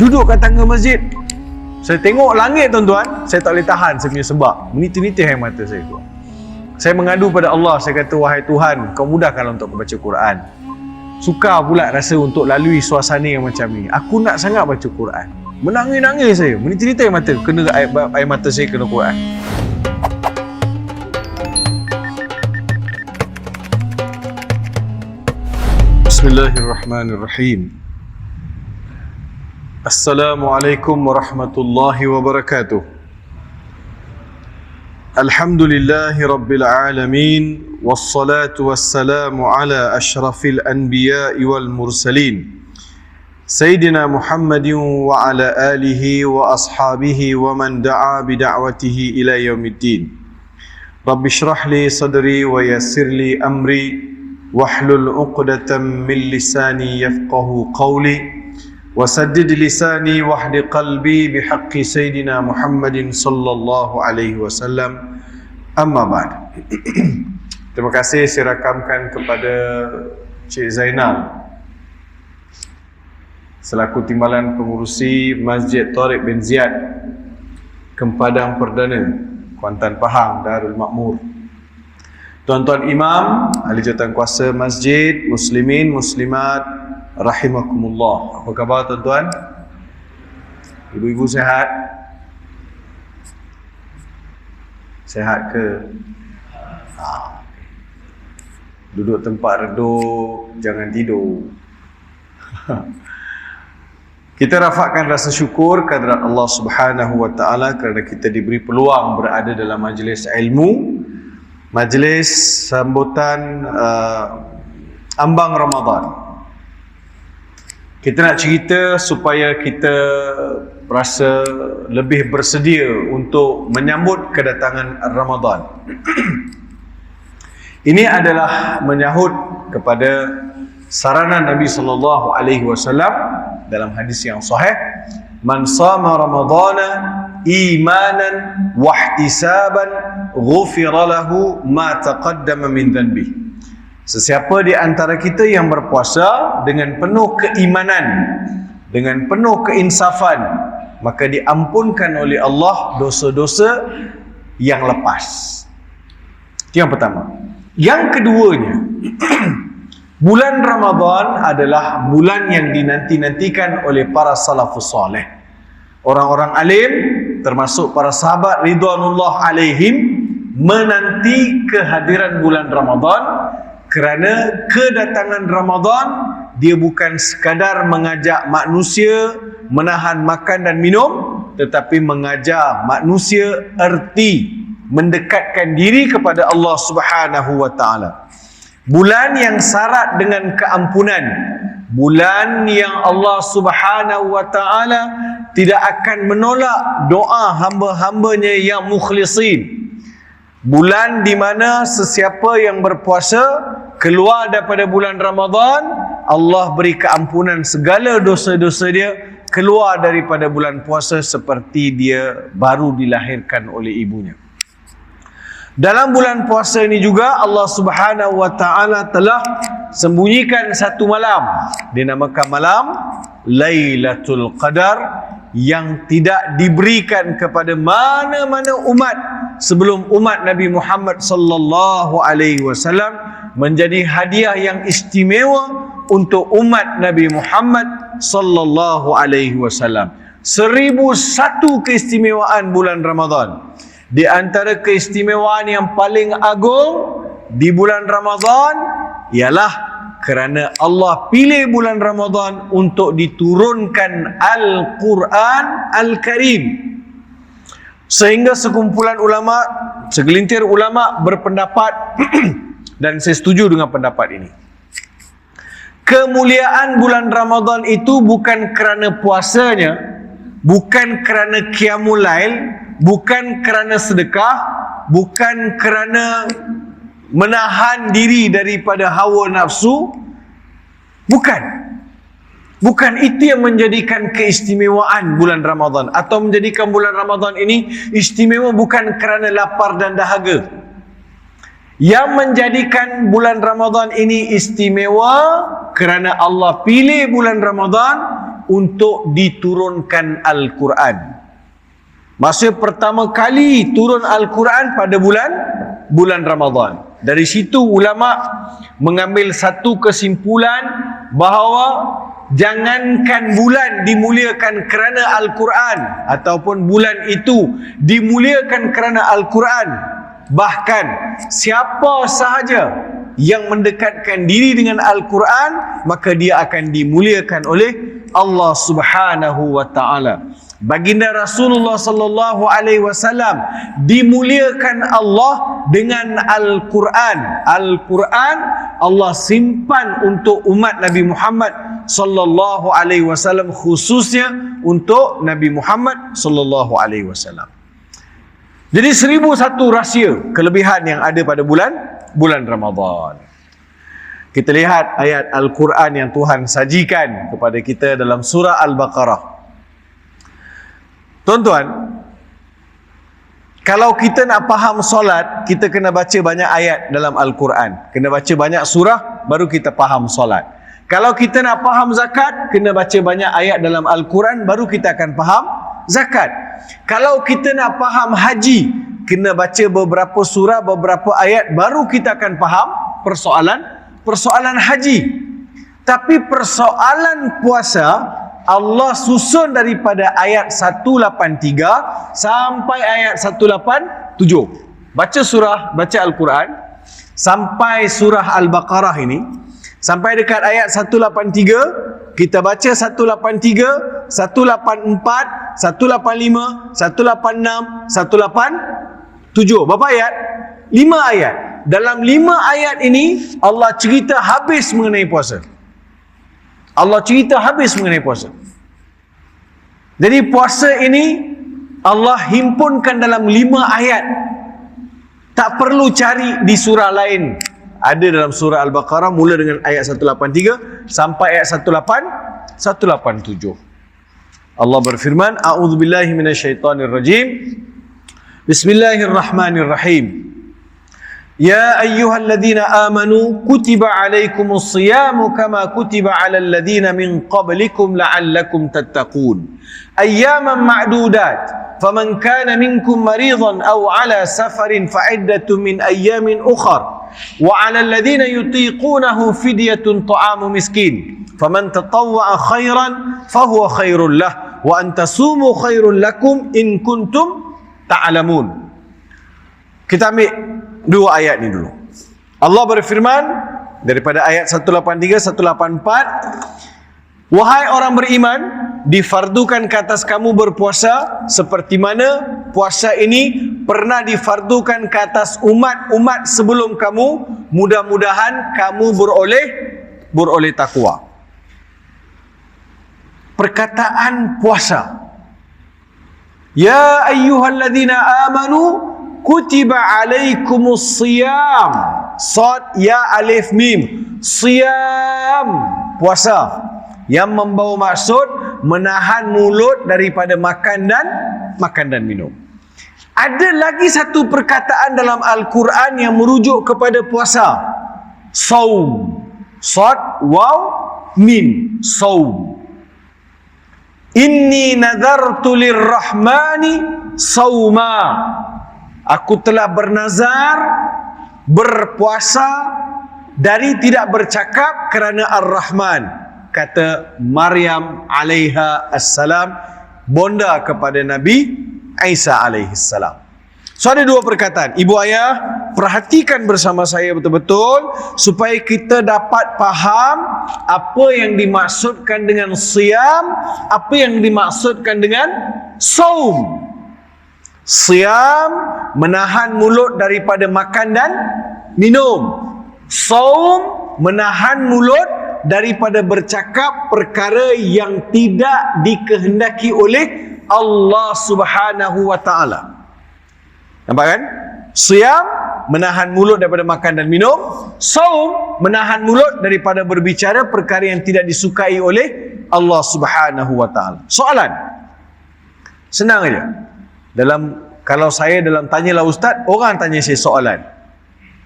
Duduk kat tangga masjid, saya tengok langit tuan-tuan, saya tak boleh tahan saya punya sebab. Menitir-nitir air mata saya keluar. Saya mengadu pada Allah, saya kata, wahai Tuhan, kau mudahkanlah untuk aku baca Quran. Sukar pula rasa untuk lalui suasana yang macam ni. Aku nak sangat baca Quran. Menangis-nangis saya, menitir-nitir air mata, kena air mata saya kena Quran. Bismillahirrahmanirrahim. Assalamualaikum warahmatullahi wabarakatuh. Alhamdulillahi rabbil alamin, wassalatu wassalamu ala ashrafil anbiya'i wal mursalin, Sayyidina Muhammadin wa ala alihi wa ashabihi wa man da'a bida'watihi ila yaumiddin. Rabbi shrah li sadri wa yassir li amri wahlul 'uqdatam min lisani yafqahu qawli wasaddid lisani wahdi qalbi bihaqqi Sayyidina Muhammadin sallallahu alaihi wasallam. Amma ba'd. Terima kasih saya rakamkan kepada Cik Zainal selaku Timbalan Pengurusi Masjid Tariq bin Ziyad, Kempadan Perdana, Kuantan Pahang, Darul Makmur. Tuan-tuan imam, ahli jawatankuasa masjid, muslimin, muslimat, rahimakumullah. Apa khabar tuan-tuan? Ibu-ibu sihat? Sihat ke? Duduk tempat redup, jangan tidur. Kita rafakkan rasa syukur kehadirat Allah Subhanahu wa taala kerana kita diberi peluang berada dalam majlis ilmu, majlis sambutan ambang Ramadan. Kita nak cerita supaya kita rasa lebih bersedia untuk menyambut kedatangan Ramadan. Ini adalah menyahut kepada saranan Nabi sallallahu alaihi wasallam dalam hadis yang sahih, man sama ramadhana imanan wa ihtisaban ghufira lahu ma taqaddama min dhanbi. Sesiapa di antara kita yang berpuasa dengan penuh keimanan, dengan penuh keinsafan, maka diampunkan oleh Allah dosa-dosa yang lepas. Itu yang pertama. Yang keduanya, bulan Ramadan adalah bulan yang dinanti-nantikan oleh para salafus saleh. Orang-orang alim, termasuk para sahabat ridwanullah alaihim, menanti kehadiran bulan Ramadan kerana kedatangan Ramadan dia bukan sekadar mengajak manusia menahan makan dan minum, tetapi mengajar manusia erti mendekatkan diri kepada Allah Subhanahu wa taala. Bulan yang syarat dengan keampunan, bulan yang Allah Subhanahu wa taala tidak akan menolak doa hamba-hambanya yang mukhlisin. Bulan di mana sesiapa yang berpuasa keluar daripada bulan Ramadan, Allah beri keampunan segala dosa-dosa dia, keluar daripada bulan puasa seperti dia baru dilahirkan oleh ibunya. Dalam bulan puasa ini juga Allah Subhanahu wa taala telah sembunyikan satu malam, dinamakan malam Lailatul Qadar, yang tidak diberikan kepada mana-mana umat sebelum umat Nabi Muhammad sallallahu alaihi wasallam, menjadi hadiah yang istimewa untuk umat Nabi Muhammad sallallahu alaihi wasallam. 1001 keistimewaan bulan Ramadan. Di antara keistimewaan yang paling agung di bulan Ramadan ialah kerana Allah pilih bulan Ramadan untuk diturunkan Al-Quran Al-Karim. Sehingga sekumpulan ulama, segelintir ulama berpendapat dan saya setuju dengan pendapat ini. Kemuliaan bulan Ramadan itu bukan kerana puasanya, bukan kerana qiyamul lail, bukan kerana sedekah, bukan kerana menahan diri daripada hawa nafsu. Bukan itu yang menjadikan keistimewaan bulan Ramadan, atau menjadikan bulan Ramadan ini istimewa bukan kerana lapar dan dahaga. Yang menjadikan bulan Ramadan ini istimewa kerana Allah pilih bulan Ramadan untuk diturunkan Al-Quran. Masa pertama kali turun Al-Quran pada bulan Ramadan. Dari situ ulama mengambil satu kesimpulan bahawa jangankan bulan dimuliakan kerana Al-Quran ataupun bulan itu dimuliakan kerana Al-Quran, bahkan siapa sahaja yang mendekatkan diri dengan Al-Quran maka dia akan dimuliakan oleh Allah Subhanahu wa taala. Baginda Rasulullah sallallahu alaihi wasallam dimuliakan Allah dengan Al-Quran. Al-Quran Allah simpan untuk umat Nabi Muhammad sallallahu alaihi wasallam, khususnya untuk Nabi Muhammad sallallahu alaihi wasallam. Jadi 1001 rahsia kelebihan yang ada pada bulan Ramadan. Kita lihat ayat Al-Quran yang Tuhan sajikan kepada kita dalam surah Al-Baqarah. Tuan-tuan, kalau kita nak faham solat, kita kena baca banyak ayat dalam Al-Quran. Kena baca banyak surah, baru kita faham solat. Kalau kita nak faham zakat, kena baca banyak ayat dalam Al-Quran, baru kita akan faham zakat. Kalau kita nak faham haji, kena baca beberapa surah, beberapa ayat, baru kita akan faham persoalan haji. Tapi persoalan puasa, Allah susun daripada ayat 183 sampai ayat 187. Baca Al-Quran sampai surah Al-Baqarah ini, sampai dekat ayat 183, kita baca 183, 184, 185, 186, 187. Berapa ayat? 5 ayat. Dalam 5 ayat ini Allah cerita habis mengenai puasa. Allah cerita habis mengenai puasa. Jadi puasa ini Allah himpunkan dalam 5 ayat. Tak perlu cari di surah lain. Ada dalam surah Al-Baqarah mula dengan ayat 183 sampai ayat 187. Allah berfirman, A'udzubillahi minasyaitonirrajim. Bismillahirrahmanirrahim. Ya ayyuhalladzina amanu kutiba alaikumus siyamu kama kutiba alal ladzina min qablikum la'allakum tattaqun. Ayyaman ma'dudat. Faman kana minkum maridan aw ala safarin fa'iddatun min ayyamin ukhar. Wa 'alal ladzina yutiqunahu fidyatun ta'amu miskin. Faman tatawwa'a khairan fahuwa khairul lah wa an tasumu khairul lakum in kuntum ta'lamun. Kita ambil 2 ayat ni dulu. Allah berfirman daripada ayat 183 184, wahai orang beriman, difardukan ke atas kamu berpuasa seperti mana puasa ini pernah difardukan ke atas umat-umat sebelum kamu, mudah-mudahan kamu beroleh takwa. Perkataan puasa, ya ayyuhalladzina amanu kutiba alaikumus siyam. Sad ya alif mim. Siyam, puasa, yang membawa maksud menahan mulut daripada makan dan minum. Ada lagi satu perkataan dalam Al-Quran yang merujuk kepada puasa. Saum. Sad waw mim. Saum. Inni nadartu lirrahmani sauma. Aku telah bernazar berpuasa dari tidak bercakap kerana Ar-Rahman, kata Maryam alaiha assalam, bonda kepada Nabi Isa alaihi salam. So ada 2 perkataan. Ibu ayah, perhatikan bersama saya betul-betul supaya kita dapat faham apa yang dimaksudkan dengan siyam, apa yang dimaksudkan dengan saum. Siyam, menahan mulut daripada makan dan minum. Saum, menahan mulut daripada bercakap perkara yang tidak dikehendaki oleh Allah Subhanahu wa taala. Nampak kan? Siyam, menahan mulut daripada makan dan minum. Saum, menahan mulut daripada berbicara perkara yang tidak disukai oleh Allah Subhanahu wa taala. Soalan senang aja. Kalau saya dalam tanyalah ustaz, orang tanya saya soalan.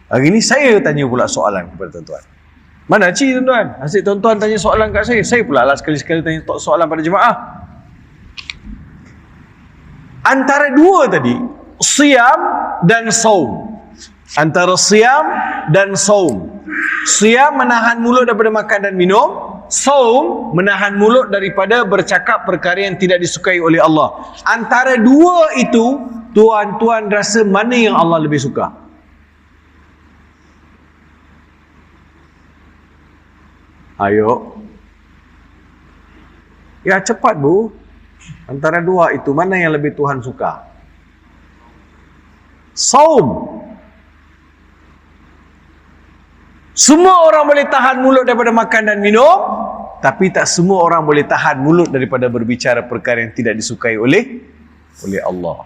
Hari ni saya tanya pula soalan kepada tuan-tuan. Mana cik tuan-tuan? Asyik tuan-tuan tanya soalan kat saya pula lah sekali-sekali tanya soalan pada jemaah. Antara dua tadi, siyam dan saum. Antara siyam dan saum. Siyam menahan mulut daripada makan dan minum. Saum menahan mulut daripada bercakap perkara yang tidak disukai oleh Allah. Antara dua itu, tuan-tuan rasa mana yang Allah lebih suka? Ayo. Ya cepat bu. Antara dua itu mana yang lebih Tuhan suka? Saum. Semua orang boleh tahan mulut daripada makan dan minum, tapi tak semua orang boleh tahan mulut daripada berbicara perkara yang tidak disukai oleh Allah.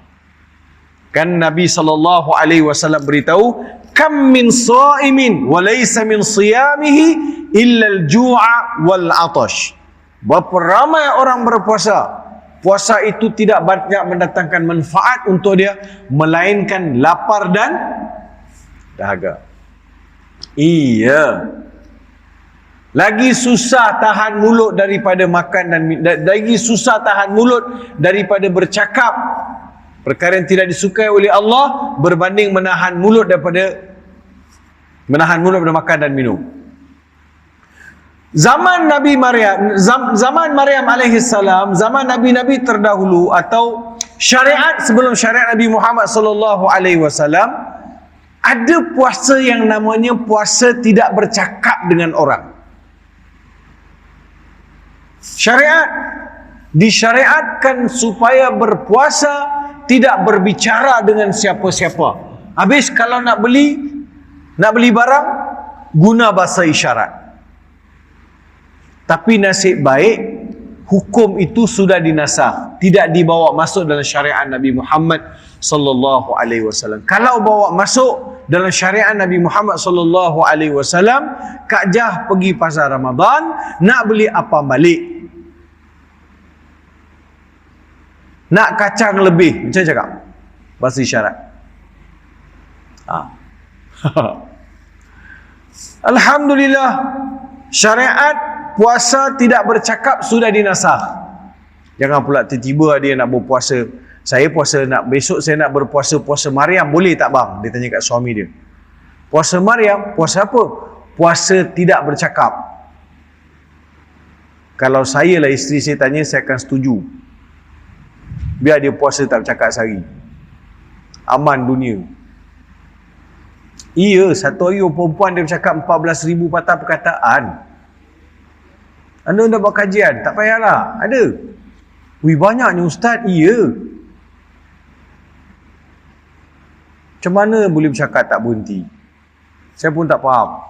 Kan Nabi SAW beritahu, kam min sa'imin wa laysa min siyamihi illa al-ju'a wal 'atash. Berapa ramai orang berpuasa, puasa itu tidak banyak mendatangkan manfaat untuk dia, melainkan lapar dan dahaga. Iya. Lagi susah tahan mulut daripada makan dan lagi susah tahan mulut daripada bercakap perkara yang tidak disukai oleh Allah berbanding menahan mulut daripada makan dan minum. Zaman Nabi Maryam, zaman Maryam alaihissalam, zaman nabi-nabi terdahulu atau syariat sebelum syariat Nabi Muhammad sallallahu alaihi wasallam, ada puasa yang namanya puasa tidak bercakap dengan orang. Syariat disyariatkan supaya berpuasa tidak berbicara dengan siapa-siapa. Habis kalau nak beli barang, guna bahasa isyarat. Tapi nasib baik, hukum itu sudah dinasakh, tidak dibawa masuk dalam syariat Nabi Muhammad sallallahu alaihi wasallam. Kalau bawa masuk dalam syariat Nabi Muhammad sallallahu alaihi wasallam, Kak Jah pergi pasar Ramadan, nak beli apa balik? Nak kacang lebih, macam cakap bahasa isyarat. Alhamdulillah, syariat puasa tidak bercakap sudah dinasakh. Jangan pula tiba-tiba ada yang nak berpuasa. Saya puasa besok saya nak berpuasa puasa Maryam, boleh tak bang? Dia tanya kat suami dia. Puasa Maryam, puasa apa? Puasa tidak bercakap. Kalau saya lah isteri saya tanya, saya akan setuju. Biar dia puasa tak bercakap sehari. Aman dunia. Iya, satu hari perempuan dia bercakap 14,000 patah perkataan. Anda dah buat kajian, tak payahlah. Ada. Wih, banyaknya ustaz. Iya. Macam mana boleh bercakap tak berhenti? Saya pun tak faham.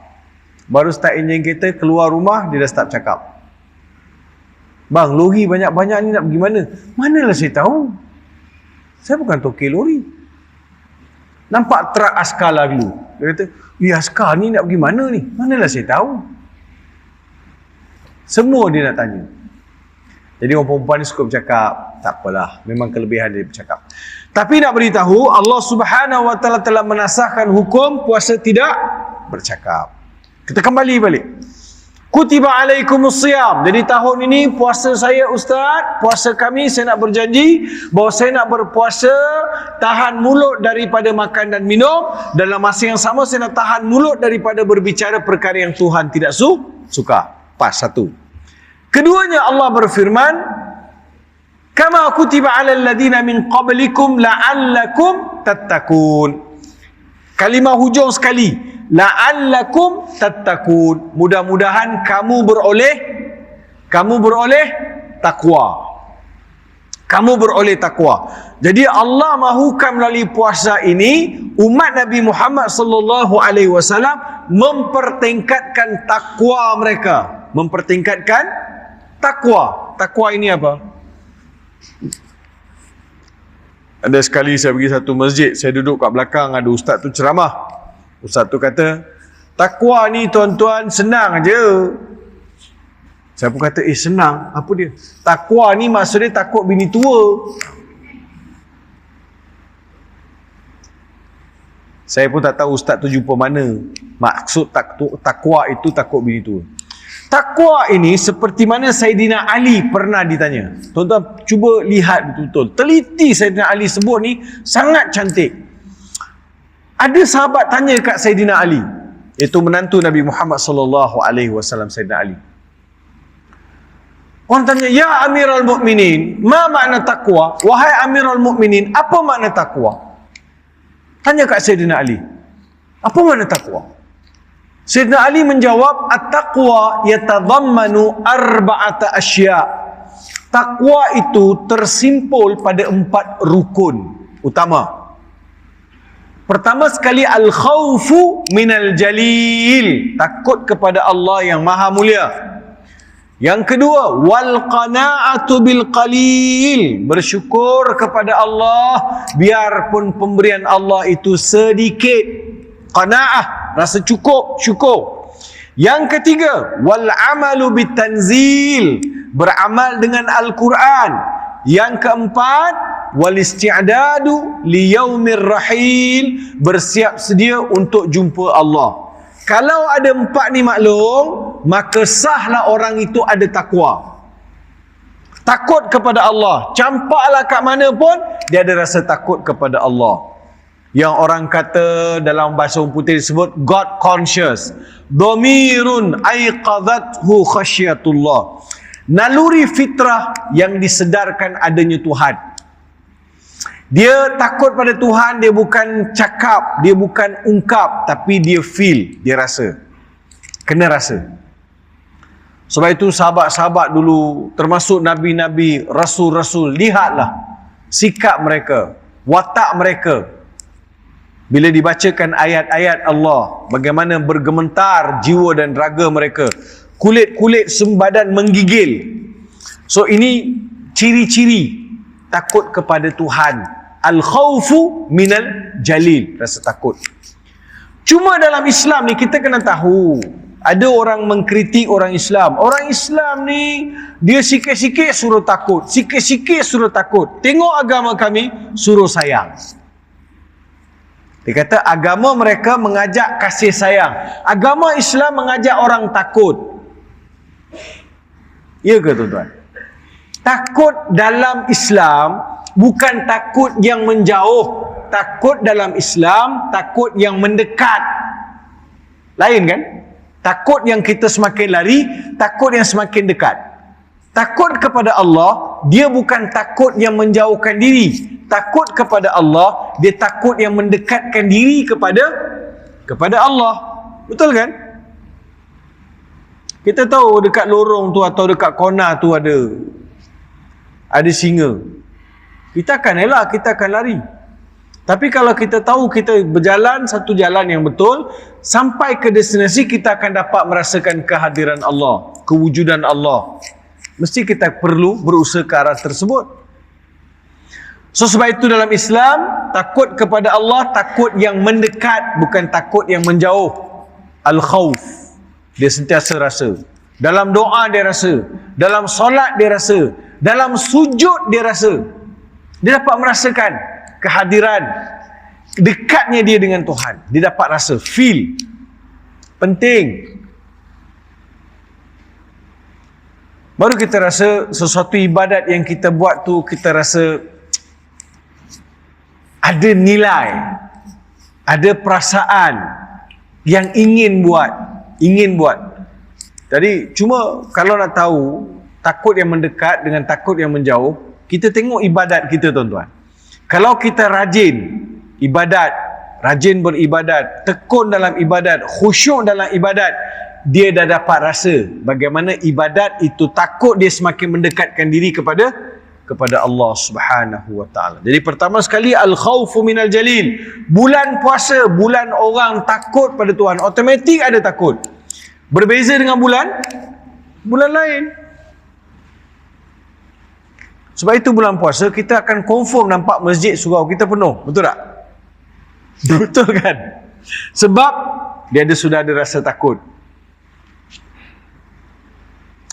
Baru start enjin kereta, keluar rumah, dia dah start cakap. Bang, lori banyak-banyak ni nak pergi mana? Manalah saya tahu. Saya bukan tokey lori. Nampak truk askar lalu. Dia kata, askar ni nak pergi mana ni? Manalah saya tahu. Semua dia nak tanya. Jadi orang perempuan ni suka bercakap. Tak apalah, memang kelebihan dia bercakap. Tapi nak beritahu, Allah Subhanahu wa taala telah menasahkan hukum puasa tidak bercakap. Kita kembali balik. Kutiba alaikumusiyam. Jadi tahun ini puasa saya ustaz, puasa kami, saya nak berjanji bahawa saya nak berpuasa tahan mulut daripada makan dan minum. Dalam masa yang sama saya nak tahan mulut daripada berbicara perkara yang Tuhan tidak suka. Pas satu. Keduanya Allah berfirman, kama kutiba 'alal ladina min qablikum la'allakum tattaqun. Kalimah hujung sekali, la'allakum tattaqun. Mudah-mudahan kamu beroleh takwa. Kamu beroleh takwa. Jadi Allah mahukan melalui puasa ini umat Nabi Muhammad sallallahu alaihi wasallam mempertingkatkan takwa mereka. Mempertingkatkan takwa. Takwa ini apa? Ada sekali saya pergi satu masjid, saya duduk kat belakang, ada ustaz tu ceramah. Ustaz tu kata, takwa ni tuan-tuan senang aja. Saya pun kata, senang? Apa dia? Takwa ni maksudnya takut bini tua. Saya pun tak tahu ustaz tu jumpa mana. Maksud takwa itu takut bini tua. Takwa ini seperti mana Saidina Ali pernah ditanya. Tuan-tuan cuba lihat betul-betul. Teliti Saidina Ali sebut ni sangat cantik. Ada sahabat tanya kat Saidina Ali, iaitu menantu Nabi Muhammad sallallahu alaihi wasallam, Saidina Ali. Orang tanya, "Ya Amirul Mukminin, ma makna takwa?" Wahai Amirul Mukminin, apa makna takwa? Tanya kat Saidina Ali, apa makna takwa? Saidina Ali menjawab, "At-taqwa yatadhammanu arba'ata asya'." Takwa itu tersimpul pada 4 rukun utama. Pertama sekali, al-khawfu minal jalil, takut kepada Allah yang maha mulia. Yang kedua, wal qana'atu bil qalil, bersyukur kepada Allah biarpun pemberian Allah itu sedikit. Qana'ah, rasa cukup, syukur. Yang ketiga, wal amalu bit tanzil, beramal dengan Al-Quran. Yang keempat, wal isti'dadu li yaumir rahil, bersiap sedia untuk jumpa Allah. Kalau ada 4 ni maklum, maka sahlah orang itu ada takwa. Takut kepada Allah. Campaklah kat mana pun, dia ada rasa takut kepada Allah. Yang orang kata dalam bahasa orang putih disebut God conscious. Dhamirun aiqadhathu khasyatullah. Naluri fitrah yang disedarkan adanya Tuhan. Dia takut pada Tuhan, dia bukan cakap, dia bukan ungkap, tapi dia feel, dia rasa. Kena rasa. Sebab itu sahabat-sahabat dulu, termasuk Nabi-Nabi, Rasul-Rasul, lihatlah sikap mereka, watak mereka. Bila dibacakan ayat-ayat Allah, bagaimana bergementar jiwa dan raga mereka. Kulit-kulit sembadan menggigil. So ini ciri-ciri takut kepada Tuhan. Al-khawfu minal jalil, rasa takut. Cuma dalam Islam ni kita kena tahu, ada orang mengkritik orang Islam. Orang Islam ni dia sikit-sikit suruh takut, sikit-sikit suruh takut. Tengok agama kami, suruh sayang. Dia kata agama mereka mengajak kasih sayang. Agama Islam mengajak orang takut. Ya ke tuan-tuan? Takut dalam Islam bukan takut yang menjauh. Takut dalam Islam, takut yang mendekat. Lain kan? Takut yang kita semakin lari, takut yang semakin dekat. Takut kepada Allah, dia bukan takut yang menjauhkan diri. Takut kepada Allah, dia takut yang mendekatkan diri kepada Allah. Betul kan? Kita tahu dekat lorong tu atau dekat kona tu ada singa. Kita akan elak, kita akan lari. Tapi kalau kita tahu kita berjalan satu jalan yang betul, sampai ke destinasi kita akan dapat merasakan kehadiran Allah, kewujudan Allah. Mesti kita perlu berusaha ke arah tersebut. So sebab itu dalam Islam, takut kepada Allah, takut yang mendekat, bukan takut yang menjauh. Al-khawf, dia sentiasa rasa. Dalam doa dia rasa, dalam solat dia rasa, dalam sujud dia rasa. Dia dapat merasakan kehadiran, dekatnya dia dengan Tuhan. Dia dapat rasa, feel. Penting. Baru kita rasa sesuatu ibadat yang kita buat tu, kita rasa ada nilai, ada perasaan yang ingin buat. Jadi cuma kalau nak tahu takut yang mendekat dengan takut yang menjauh, kita tengok ibadat kita tuan-tuan. Kalau kita rajin ibadat, rajin beribadat, tekun dalam ibadat, khusyuk dalam ibadat, dia dah dapat rasa bagaimana ibadat itu takut dia semakin mendekatkan diri kepada Allah Subhanahu wa taala. Jadi pertama sekali al-khaufu minal jalil. Bulan puasa, bulan orang takut pada Tuhan, automatik ada takut. Berbeza dengan bulan lain. Sebab itu bulan puasa kita akan confirm nampak masjid surau kita penuh. Betul tak? Betul kan? Sebab dia sudah ada rasa takut.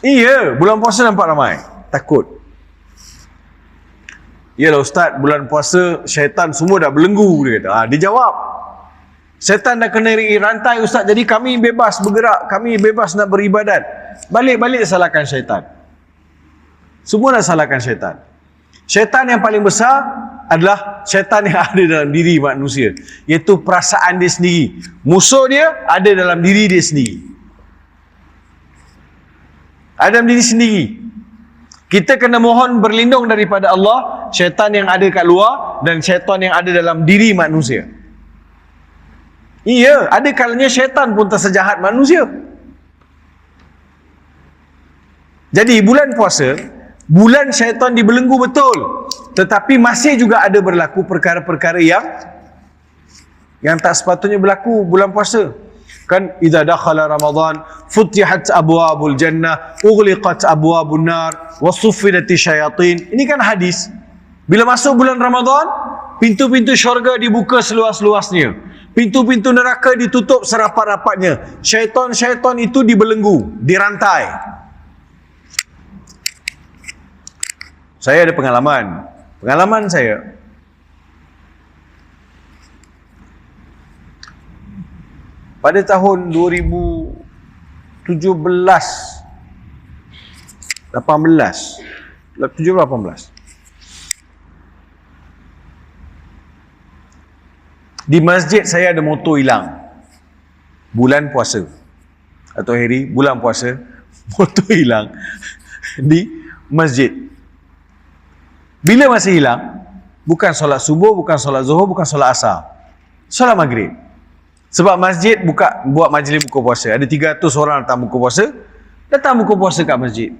Iya, bulan puasa nampak ramai takut. Yalah ustaz, bulan puasa syaitan semua dah belenggu, dia kata. Dia jawab. Syaitan dah kena rantai ustaz, jadi kami bebas bergerak, kami bebas nak beribadat. Balik-balik salahkan syaitan. Semua dah salahkan syaitan. Syaitan yang paling besar adalah syaitan yang ada dalam diri manusia, iaitu perasaan dia sendiri. Musuh dia ada dalam diri dia sendiri. Ada dalam diri sendiri. Kita kena mohon berlindung daripada Allah, syaitan yang ada kat luar dan syaitan yang ada dalam diri manusia. Iya, ada kalanya syaitan pun tak sejahat manusia. Jadi bulan puasa, bulan syaitan dibelenggu betul, tetapi masih juga ada berlaku perkara-perkara yang tak sepatutnya berlaku bulan puasa. Kan idza dakhala Ramadan futihat abwabul jannah ughliqat abwabun nar wa suffinati syayatin. Ini kan hadis. Bila masuk bulan Ramadan, pintu-pintu syurga dibuka seluas-luasnya. Pintu-pintu neraka ditutup serapat-rapatnya. Syaitan-syaitan itu dibelenggu, dirantai. Saya ada pengalaman. Pengalaman saya, pada tahun 2017, 18. Di masjid saya ada motor hilang. Bulan puasa. Atau hari bulan puasa, motor hilang di masjid. Bila masih hilang, bukan solat subuh, bukan solat zuhur, bukan solat asar. Solat maghrib. Sebab masjid buat majlis buka puasa. Ada 300 orang datang buka puasa. Datang buka puasa kat masjid.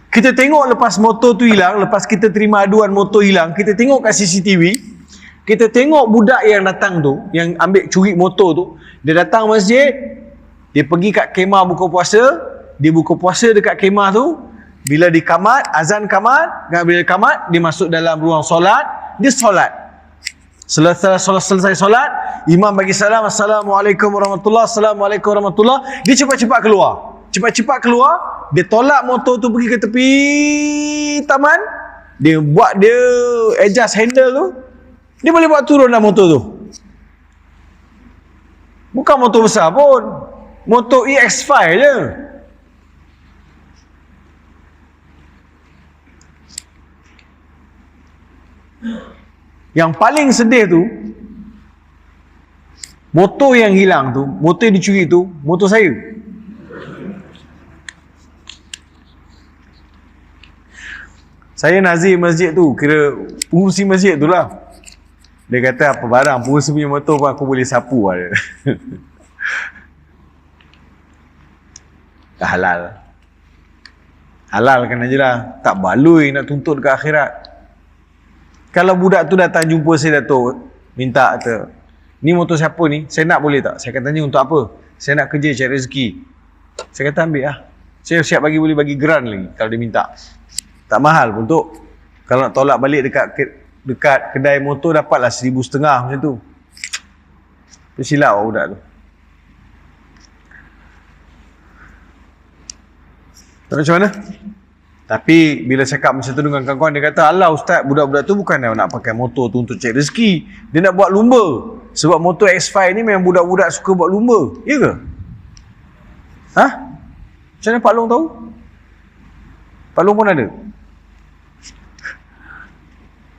Kita tengok lepas motor tu hilang, lepas kita terima aduan motor hilang, kita tengok kat CCTV, kita tengok budak yang datang tu, yang ambil curi motor tu, dia datang masjid, dia pergi kat kemah buka puasa, dia buka puasa dekat kemah tu, bila di kamat, azan kamat, bila kamat, dia masuk dalam ruang solat, dia solat. Selesai solat, imam bagi salam, Assalamualaikum warahmatullahi, Assalamualaikum warahmatullahi, dia cepat-cepat keluar. Cepat-cepat keluar, dia tolak motor tu pergi ke tepi taman, dia buat dia adjust handle tu, dia boleh buat turun dah motor tu. Bukan motor besar pun, motor EX5 je. Yang paling sedih tu, motor yang hilang tu, motor yang dicuri tu, motor saya. Saya nazir masjid tu, kira pengurusi masjid tu lah. Dia kata apa barang pengurusi punya motor pun aku boleh sapu lah. Dah halal. Halalkan aja lah. Tak baloi nak tuntut ke akhirat. Kalau budak tu datang jumpa saya, Datuk, minta kata, ni motor siapa ni? Saya nak boleh tak? Saya kata tanya untuk apa? Saya nak kerja cari rezeki. Saya kata ambil lah. Saya siap boleh bagi geran lagi kalau dia minta. Tak mahal pun tu. Kalau nak tolak balik dekat kedai motor, dapatlah 1,500 macam tu. Dia silap lah budak tu. Tak macam mana? Tapi bila cakap macam tu dengan kawan-kawan, dia kata, alah ustaz, budak-budak tu bukan nak pakai motor tu untuk cari rezeki. Dia nak buat lumba. Sebab motor X5 ni memang budak-budak suka buat lumba. Ya ke? Ha? Macam mana Pak Long tahu? Pak Long pun ada.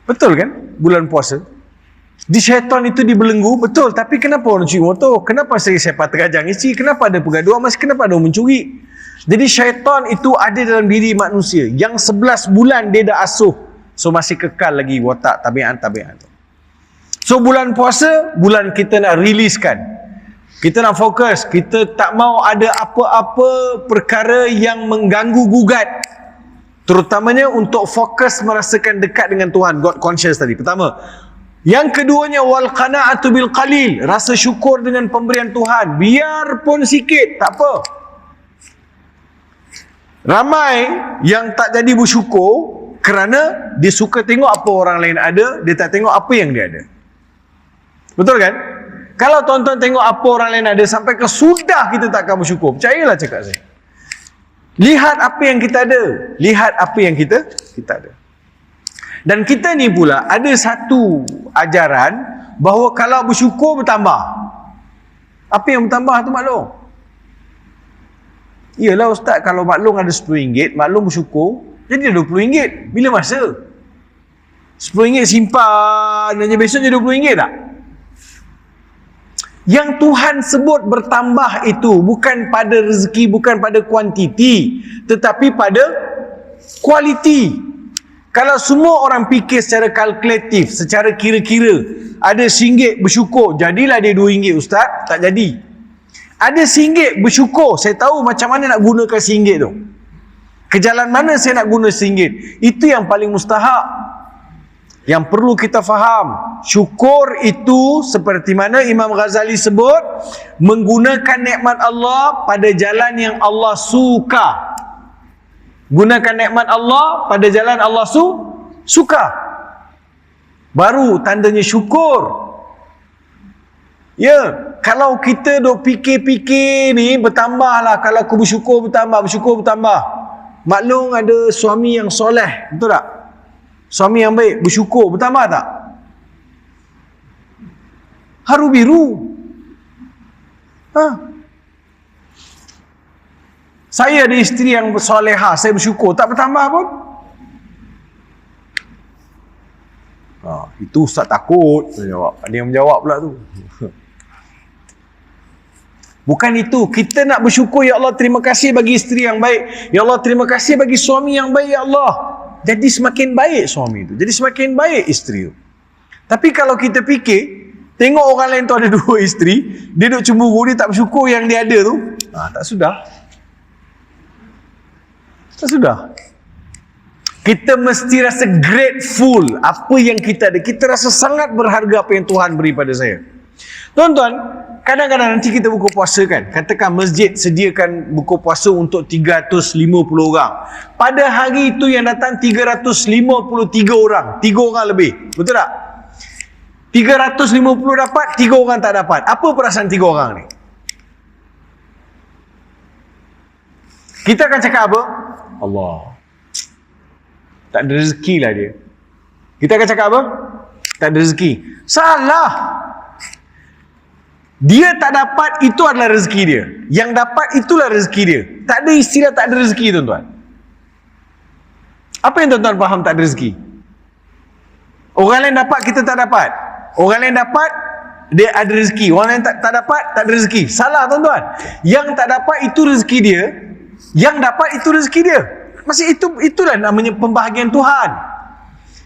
Betul kan? Bulan puasa. Di syaitan itu dibelenggu, betul. Tapi kenapa orang curi motor? Kenapa saya sepak terajang isi? Kenapa ada pergaduhan? Kenapa ada orang mencuri? Jadi syaitan itu ada dalam diri manusia. Yang 11 bulan dia dah asuh. So masih kekal lagi watak tabiat-tabiat. So bulan puasa, bulan kita nak riliskan. Kita nak fokus. Kita tak mau ada apa-apa perkara yang mengganggu gugat. Terutamanya untuk fokus merasakan dekat dengan Tuhan. God conscious tadi. Pertama. Yang keduanya, wal qana'atu bil qalil. Rasa syukur dengan pemberian Tuhan. Biarpun sikit, tak apa. Ramai yang tak jadi bersyukur kerana dia suka tengok apa orang lain ada, dia tak tengok apa yang dia ada. Betul kan? Kalau tuan-tuan tengok apa orang lain ada sampai ke sudah kita takkan bersyukur. Percayalah cakap saya. Lihat apa yang kita ada. Lihat apa yang kita ada. Dan kita ni pula ada satu ajaran bahawa kalau bersyukur bertambah. Apa yang bertambah tu maklum? Iyalah ustaz, kalau maklum ada RM10, maklum bersyukur, jadi RM20. Bila masa? RM10 simpan aja, besok jadi RM20 tak? Yang Tuhan sebut bertambah itu bukan pada rezeki, bukan pada kuantiti, tetapi pada kualiti. Kalau semua orang fikir secara kalkulatif, secara kira-kira, ada RM1 bersyukur, jadilah dia RM2 ustaz, tak jadi. Ada RM1 bersyukur, saya tahu macam mana nak gunakan RM1 tu. Ke jalan mana saya nak guna RM1? Itu yang paling mustahak. Yang perlu kita faham, syukur itu seperti mana Imam Ghazali sebut, menggunakan nikmat Allah pada jalan yang Allah suka. Gunakan nikmat Allah pada jalan Allah suka. Baru tandanya syukur. Ya, kalau kita duk fikir-fikir ni, bertambahlah. Kalau aku bersyukur bertambah. Maklum ada suami yang soleh, betul tak? Suami yang baik, bersyukur, bertambah tak? Haru biru. Saya ada isteri yang solehah, saya bersyukur, tak bertambah pun? Itu ustaz takut. Saya jawab. Ada yang menjawab pula tu. Bukan itu. Kita nak bersyukur, ya Allah terima kasih bagi isteri yang baik. Ya Allah terima kasih bagi suami yang baik, ya Allah. Jadi semakin baik suami itu. Jadi semakin baik isteri itu. Tapi kalau kita fikir, tengok orang lain tu ada 2 isteri, dia duk cemburu, dia tak bersyukur yang dia ada tu. Tak sudah. Tak sudah. Kita mesti rasa grateful apa yang kita ada. Kita rasa sangat berharga apa yang Tuhan beri pada saya. Tuan-tuan, kadang-kadang nanti kita buka puasa kan, katakan masjid sediakan buka puasa untuk 350 orang. Pada hari itu yang datang 353 orang, 3 orang lebih. Betul tak? 350 dapat, 3 orang tak dapat. Apa perasaan 3 orang ni? Kita akan cakap apa? Allah, tak ada rezeki lah dia. Kita akan cakap apa? Tak ada rezeki. Salah. Dia tak dapat, itu adalah rezeki dia. Yang dapat, itulah rezeki dia. Tak ada istilah tak ada rezeki, tuan-tuan. Apa yang tuan-tuan faham tak ada rezeki? Orang lain dapat, kita tak dapat. Orang lain dapat, dia ada rezeki. Orang lain tak dapat, tak ada rezeki. Salah, tuan-tuan. Yang tak dapat, itu rezeki dia. Yang dapat, itu rezeki dia. Maksud itulah namanya pembahagian Tuhan.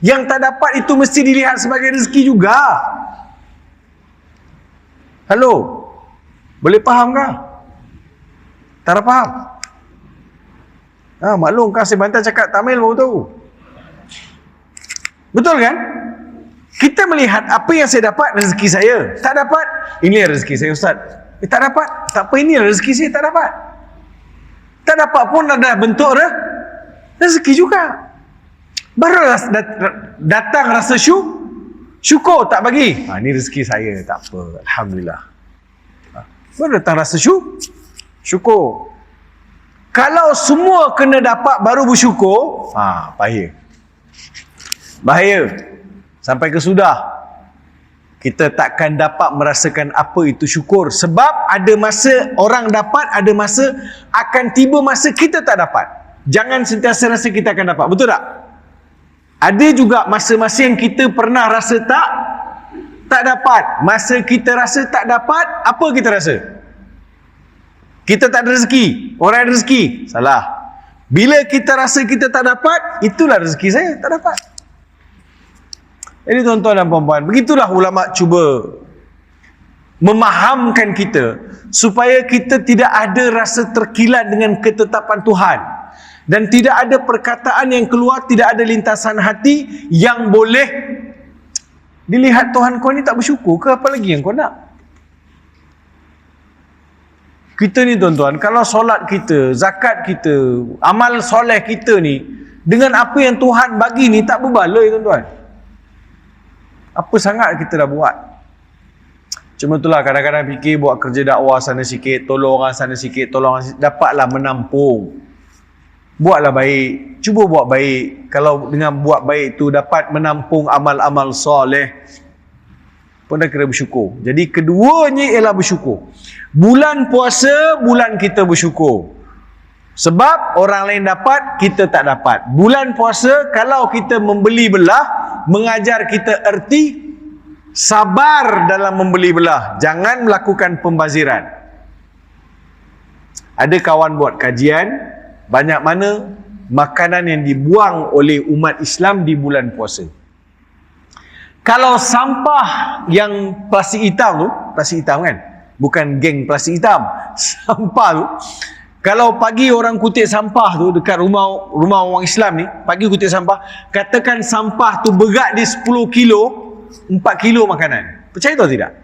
Yang tak dapat, itu mesti dilihat sebagai rezeki juga. Halo, boleh faham kah? Tak ada faham? Maklum kan, saya bantai cakap Tamil baru tahu. Betul kan? Kita melihat apa yang saya dapat, rezeki saya. Tak dapat, ini rezeki saya ustaz. Tak dapat, tak apa, ini rezeki saya, tak dapat. Tak dapat pun ada bentuk rezeki juga. Baru datang rasa syukur, tak bagi. Ini rezeki saya, tak apa, alhamdulillah. Baru datang rasa syukur. Kalau semua kena dapat baru bersyukur, bahaya. Sampai ke sudah, kita takkan dapat merasakan apa itu syukur. Sebab ada masa orang dapat, ada masa akan tiba masa kita tak dapat. Jangan sentiasa rasa kita akan dapat, betul tak? Ada juga masa-masa yang kita pernah rasa tak dapat. Masa kita rasa tak dapat, apa kita rasa? Kita tak ada rezeki. Orang ada rezeki. Salah. Bila kita rasa kita tak dapat, itulah rezeki saya, tak dapat. Jadi tuan-tuan dan puan-puan, begitulah ulama cuba memahamkan kita supaya kita tidak ada rasa terkilat dengan ketetapan Tuhan. Dan tidak ada perkataan yang keluar, tidak ada lintasan hati yang boleh dilihat Tuhan kau ni tak bersyukur ke, apa lagi yang kau nak? Kita ni tuan-tuan, kalau solat kita, zakat kita, amal soleh kita ni, dengan apa yang Tuhan bagi ni tak berbaloi tuan-tuan. Apa sangat kita dah buat? Cuma itulah kadang-kadang fikir buat kerja dakwah sana sikit, tolong orang sana sikit, tolong orang sikit, dapatlah menampung. Buatlah baik, cuba buat baik. Kalau dengan buat baik tu dapat menampung amal-amal soleh, pun dah kira bersyukur. Jadi keduanya ialah bersyukur. Bulan puasa, bulan kita bersyukur. Sebab orang lain dapat, kita tak dapat. Bulan puasa, kalau kita membeli belah, mengajar kita erti, sabar dalam membeli belah. Jangan melakukan pembaziran. Ada kawan buat kajian, banyak mana makanan yang dibuang oleh umat Islam di bulan puasa. Kalau sampah yang plastik hitam kan? Bukan geng plastik hitam. Sampah tu, kalau pagi orang kutip sampah tu dekat rumah orang Islam ni, pagi kutip sampah, katakan sampah tu berat di 10 kilo, 4 kilo makanan. Percaya tahu tidak?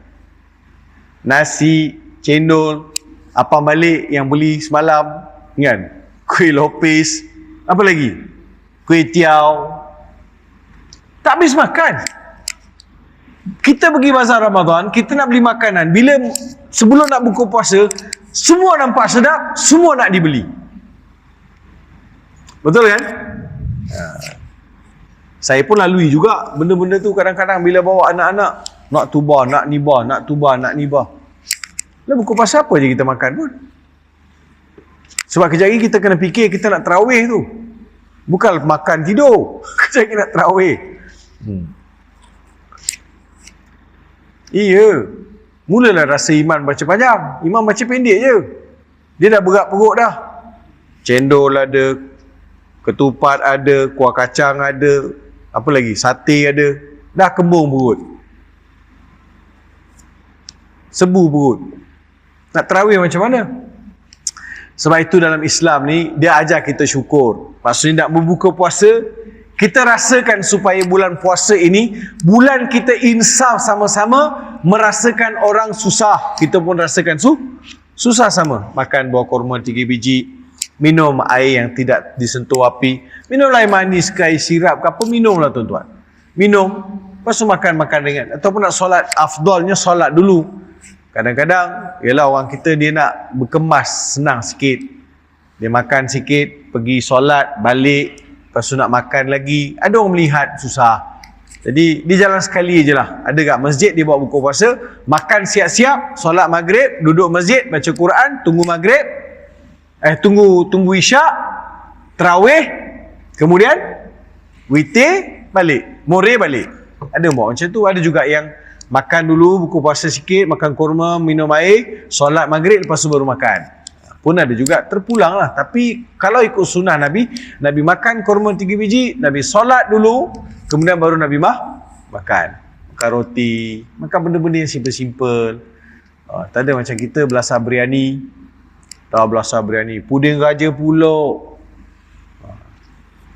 Nasi, cendol, apa balik yang beli semalam, kan? Kuih lopis, apa lagi? Kuih tiaw. Tak habis makan. Kita pergi bazar Ramadan, kita nak beli makanan. Bila sebelum nak buka puasa, semua nampak sedap, semua nak dibeli. Betul kan? Saya pun lalui juga benda-benda tu kadang-kadang bila bawa anak-anak. Nak tubah, nak nibah, nak tubah, nak nibah. Lah buka puasa apa je kita makan pun. Sebab kejap lagi kita kena fikir kita nak tarawih tu. Bukan makan tidur. Kejap lagi nak tarawih. Iya. Mulalah rasa iman baca panjang. Iman baca pendek je. Dia dah berat perut dah. Cendol ada, ketupat ada, kuah kacang ada, apa lagi? Sate ada. Dah kembung perut. Sebu perut. Nak tarawih macam mana? Sebab itu dalam Islam ni, dia ajar kita syukur. Maksudnya nak berbuka puasa, kita rasakan supaya bulan puasa ini, bulan kita insaf sama-sama, merasakan orang susah. Kita pun rasakan susah sama. Makan buah kurma 3 biji, minum air yang tidak disentuh api, minum air manis ke air sirap ke apa, minumlah tuan-tuan. Minum, lepas tu makan ringan. Ataupun nak solat, afdalnya solat dulu. Kadang-kadang, ialah orang kita dia nak berkemas, senang sikit. Dia makan sikit, pergi solat, balik, lepas tu nak makan lagi. Ada orang melihat, susah. Jadi, dia jalan sekali je lah. Ada kat masjid, dia bawa buka puasa, makan siap-siap, solat maghrib, duduk masjid, baca Quran, tunggu maghrib, tunggu isyak, tarawih, kemudian witir, balik, more balik. Ada buat macam tu. Ada juga yang makan dulu, buka puasa sikit, makan kurma, minum air, solat maghrib, lepas tu baru makan. Pun ada juga, terpulang lah. Tapi kalau ikut sunnah Nabi makan kurma 3 biji, Nabi solat dulu, kemudian baru Nabi makan. Makan roti, makan benda-benda yang simple-simple. Tak ada macam kita belasah biryani. Tahu belasah biryani, puding raja pula.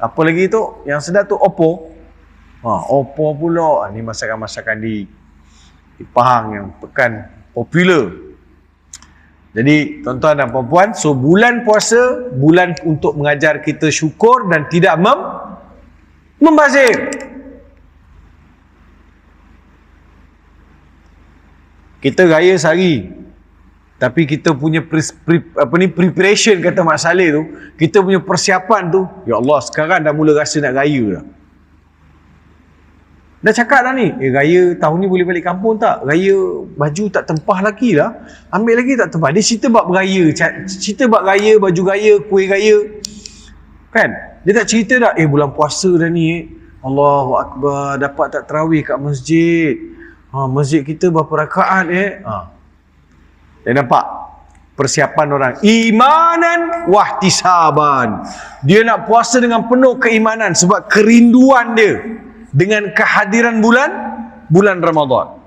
Apa lagi tu? Yang sedap tu opo. Opo pula. Ni masakan-masakan di Pahang yang pekan popular. Jadi tuan-tuan dan puan-puan, so bulan puasa, bulan untuk mengajar kita syukur dan tidak membazir. Kita raya sehari, tapi kita punya preparation, kata Mak Saleh tu, kita punya persiapan tu, ya Allah, sekarang dah mula rasa nak raya dah. Dah cakap dah ni, raya tahun ni boleh balik kampung tak? Raya baju tak tempah lagi lah. Ambil lagi tak tempah. Dia cerita bab raya, cerita bab raya, baju raya, kuih raya. Kan? Dia tak cerita dah, bulan puasa dah ni, Allahu Akbar, dapat tak tarawih kat masjid? Masjid kita berapa rakaat Dia nampak persiapan orang. Imanan wahtisaban. Dia nak puasa dengan penuh keimanan sebab kerinduan dia dengan kehadiran bulan Ramadan.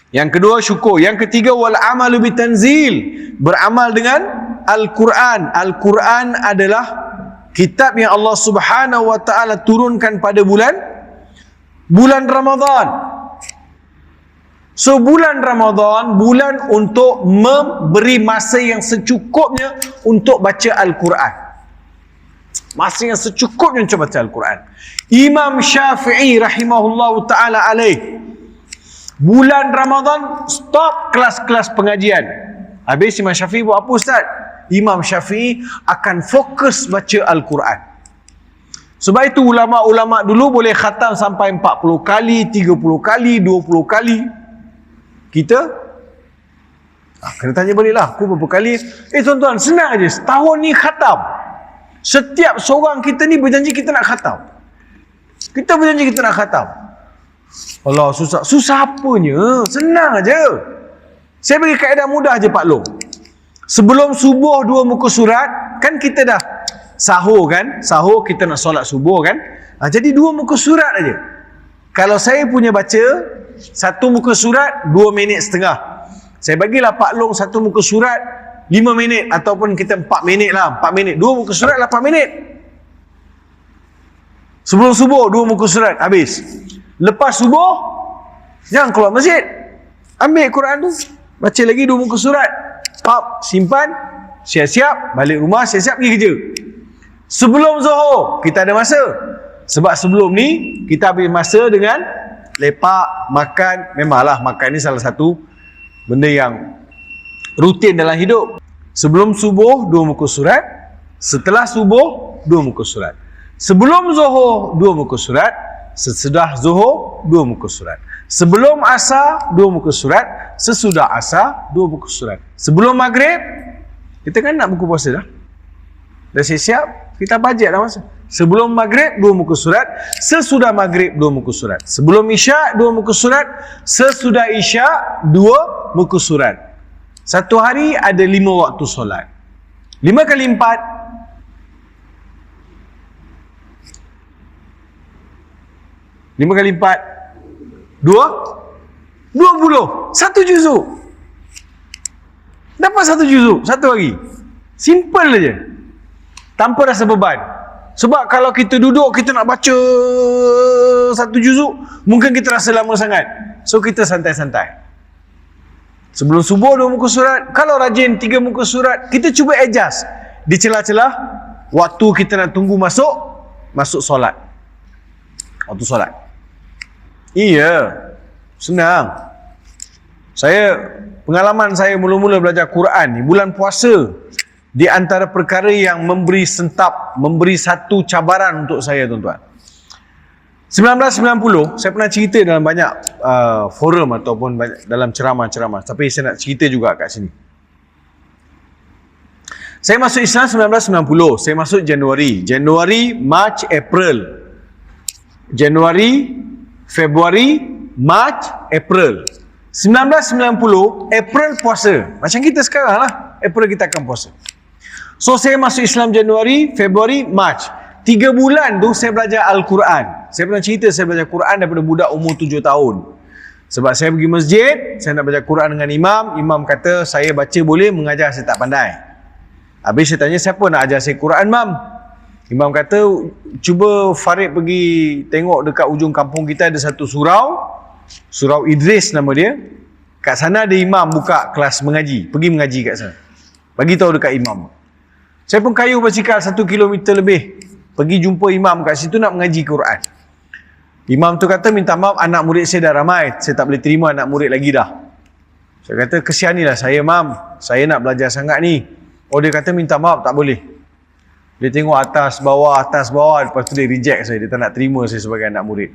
Yang kedua syukur. Yang ketiga wal amalu bitanzil, beramal dengan Al-Quran. Al-Quran adalah kitab yang Allah Subhanahu wa taala turunkan pada bulan Ramadan. So bulan Ramadan, bulan untuk memberi masa yang secukupnya untuk baca Al-Quran. Masa yang secukupnya untuk baca Al-Quran. Imam Syafi'i rahimahullahu ta'ala alaih, bulan Ramadan stop kelas-kelas pengajian. Habis Imam Syafi'i buat apa Ustaz? Imam Syafi'i akan fokus baca Al-Quran. Sebab itu ulama-ulama dulu boleh khatam sampai 40 kali, 30 kali, 20 kali. Kita kena tanya balik lah, aku berapa kali? Tuan-tuan, senang aja. Setahun ni khatam. Setiap seorang kita ni berjanji kita nak khatam. Kita berjanji kita nak khatam. Allah, susah. Susah apanya? Senang aja. Saya bagi kaedah mudah je Pak Long. Sebelum subuh 2 muka surat, kan kita dah sahur kan? Sahur kita nak solat subuh kan? Jadi 2 muka surat aja. Kalau saya punya baca 1 muka surat 2 minit setengah. Saya bagilah Pak Long 1 muka surat 5 minit ataupun kita 4 minit lah, 4 minit. 2 muka surat 8 minit. Sebelum subuh 2 muka surat habis. Lepas subuh jangan keluar masjid. Ambil Quran tu, baca lagi 2 muka surat. Pap, simpan, siap-siap balik rumah, siap-siap pergi kerja. Sebelum Zuhur kita ada masa. Sebab sebelum ni kita habis masa dengan lepak, makan. Memanglah makan ni salah satu benda yang rutin dalam hidup. Sebelum subuh 2 muka surat, setelah subuh 2 muka surat. Sebelum Zuhur 2 muka surat, sesudah Zuhur 2 muka surat. Sebelum Asar 2 muka surat, sesudah Asar 2 muka surat. Sebelum Maghrib kita kan nak buka puasa dah. Dah siap, kita bajet dah masa. Sebelum Maghrib 2 muka surat, sesudah Maghrib 2 muka surat. Sebelum Isyak 2 muka surat, sesudah Isyak 2 muka surat. Satu hari ada 5 waktu solat. 5 kali 4 5 kali 4 20. 1 juzuk. Dapat 1 juzuk satu hari. Simple aja. Tanpa rasa beban. Sebab kalau kita duduk kita nak baca 1 juzuk, mungkin kita rasa lama sangat. So kita santai-santai. Sebelum subuh 2 muka surat. Kalau rajin 3 muka surat, kita cuba adjust di celah-celah waktu kita nak tunggu masuk solat. Waktu solat. Iya, senang. Pengalaman saya mula-mula belajar Quran ni, bulan puasa, di antara perkara yang memberi satu cabaran untuk saya, tuan-tuan. 1990, saya pernah cerita dalam banyak forum ataupun dalam ceramah-ceramah, tapi saya nak cerita juga kat sini. Saya masuk Islam 1990, saya masuk Januari, Mac, April. Januari, Februari, Mac, April. 1990, April puasa. Macam kita sekarang lah, April kita akan puasa. So saya masuk Islam Januari, Februari, Mac. 3 bulan tu saya belajar Al-Quran. Saya pernah cerita saya belajar Quran daripada budak umur 7 tahun. Sebab saya pergi masjid, saya nak belajar Quran dengan imam. Imam kata saya baca boleh, mengajar saya tak pandai. Habis saya tanya, siapa nak ajar saya Quran, Mam? Imam kata, cuba Farid pergi tengok dekat ujung kampung kita ada satu surau Idris nama dia. Kat sana ada imam buka kelas mengaji. Pergi mengaji kat sana. Bagi tahu dekat imam. Saya pun kayuh basikal 1 kilometer lebih. Pergi jumpa imam kat situ nak mengaji Quran. Imam tu kata, minta maaf anak murid saya dah ramai. Saya tak boleh terima anak murid lagi dah. Saya kata, kesianilah saya, Mam. Saya nak belajar sangat ni. Oh, dia kata minta maaf, tak boleh. Dia tengok atas bawah, lepas tu dia reject saya. Dia tak nak terima saya sebagai anak murid.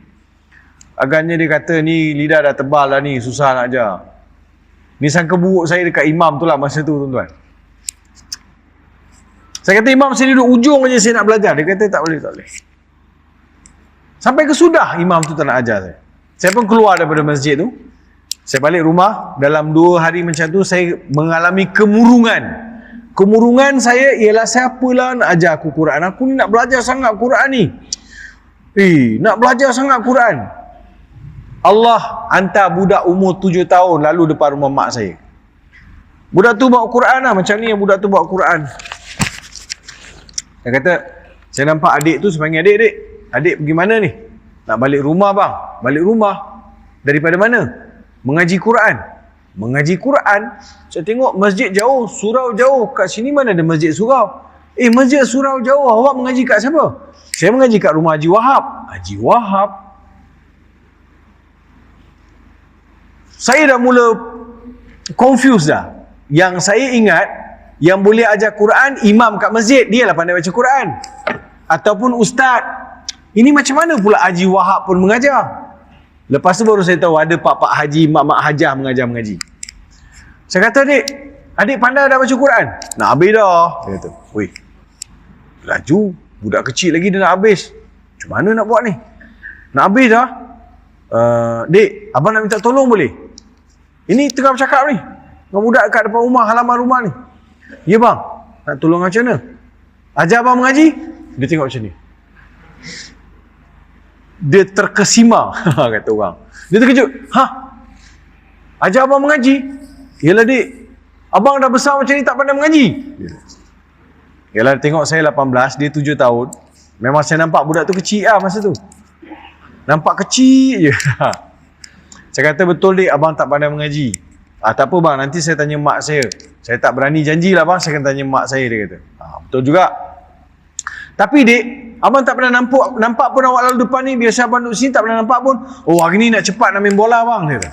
Agaknya dia kata, ni lidah dah tebal lah ni, susah nak ajar. Ni sangka buruk saya dekat imam tu lah masa tu, tuan-tuan. Saya kata, imam saya duduk ujung je saya nak belajar. Dia kata, tak boleh. Sampai ke sudah imam tu tak nak ajar saya. Saya pun keluar daripada masjid tu. Saya balik rumah. Dalam 2 hari macam tu, saya mengalami kemurungan. Kemurungan saya ialah, siapalah nak ajar aku Quran? Aku ni nak belajar sangat Quran ni. Nak belajar sangat Quran. Allah hantar budak umur 7 tahun lalu depan rumah mak saya. Budak tu bawa Quran lah. Macam ni yang budak tu bawa Quran. Dia kata, saya nampak adik tu, saya panggil adik. Adik pergi mana ni? Nak balik rumah bang. Balik rumah. Daripada mana? Mengaji Quran. Mengaji Quran. Saya tengok masjid jauh, surau jauh. Kat sini mana ada masjid surau? Masjid surau jauh. Awak mengaji kat siapa? Saya mengaji kat rumah Haji Wahab. Haji Wahab. Saya dah mula confused dah. Yang saya ingat, yang boleh ajar Quran, imam kat masjid. Dia lah pandai baca Quran. Ataupun ustaz. Ini macam mana pula Haji Wahab pun mengajar? Lepas tu baru saya tahu ada pak-pak haji, mak-mak hajah mengaji. Saya kata, adik pandai dah baca Quran? Nak habis dah. Dia kata, weh, laju, budak kecil lagi dia nak habis. Macam mana nak buat ni? Nak habis dah. Dek, abang nak minta tolong boleh? Ini tengah bercakap ni dengan budak kat depan rumah, halaman rumah ni. Ya bang, nak tolong macam mana? Ajar abang mengaji? Dia tengok macam ni. Dia terkesima, kata orang. Dia terkejut. Ajar abang mengaji? Yalah dek, abang dah besar macam ni tak pandai mengaji? Yalah, tengok saya 18, dia 7 tahun. Memang saya nampak budak tu kecil lah masa tu. Nampak kecil je. Saya kata, betul dek, abang tak pandai mengaji. Tak apa bang, nanti saya tanya mak saya. Saya tak berani janjilah bang, saya akan tanya mak saya, dia kata. Betul juga. Tapi dek, abang tak pernah nampak pun awak lalu depan ni. Biasa abang duduk sini tak pernah nampak pun. Oh, hari ni nak cepat nak main bola bang, dia kata.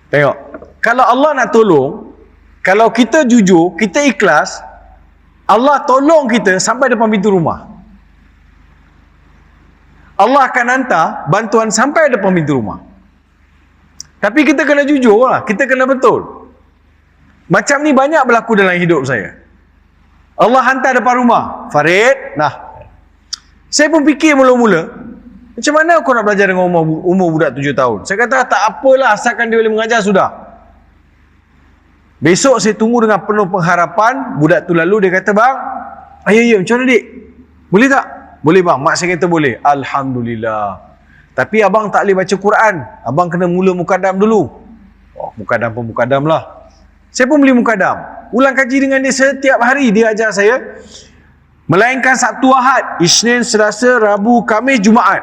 Tengok, kalau Allah nak tolong, kalau kita jujur, kita ikhlas, Allah tolong kita sampai depan pintu rumah. Allah akan hantar bantuan sampai depan pintu rumah. Tapi kita kena jujur lah, kita kena betul. Macam ni banyak berlaku dalam hidup saya. Allah hantar depan rumah, Farid, nah. Saya pun fikir mula-mula, macam mana aku nak belajar dengan umur budak 7 tahun? Saya kata, tak apalah, asalkan dia boleh mengajar sudah. Besok saya tunggu dengan penuh pengharapan. Budak tu lalu, dia kata, bang, ya, macam mana dek? Boleh tak? Boleh bang, mak saya kata boleh. Alhamdulillah. Tapi abang tak boleh baca Quran. Abang kena mula mukadam dulu. Oh, mukadam pun mukadam lah. Saya pun beli mukadam. Ulang kaji dengan dia setiap hari. Dia ajar saya. Melainkan Sabtu Ahad, Isnin, Selasa, Rabu, Khamis, Jumaat.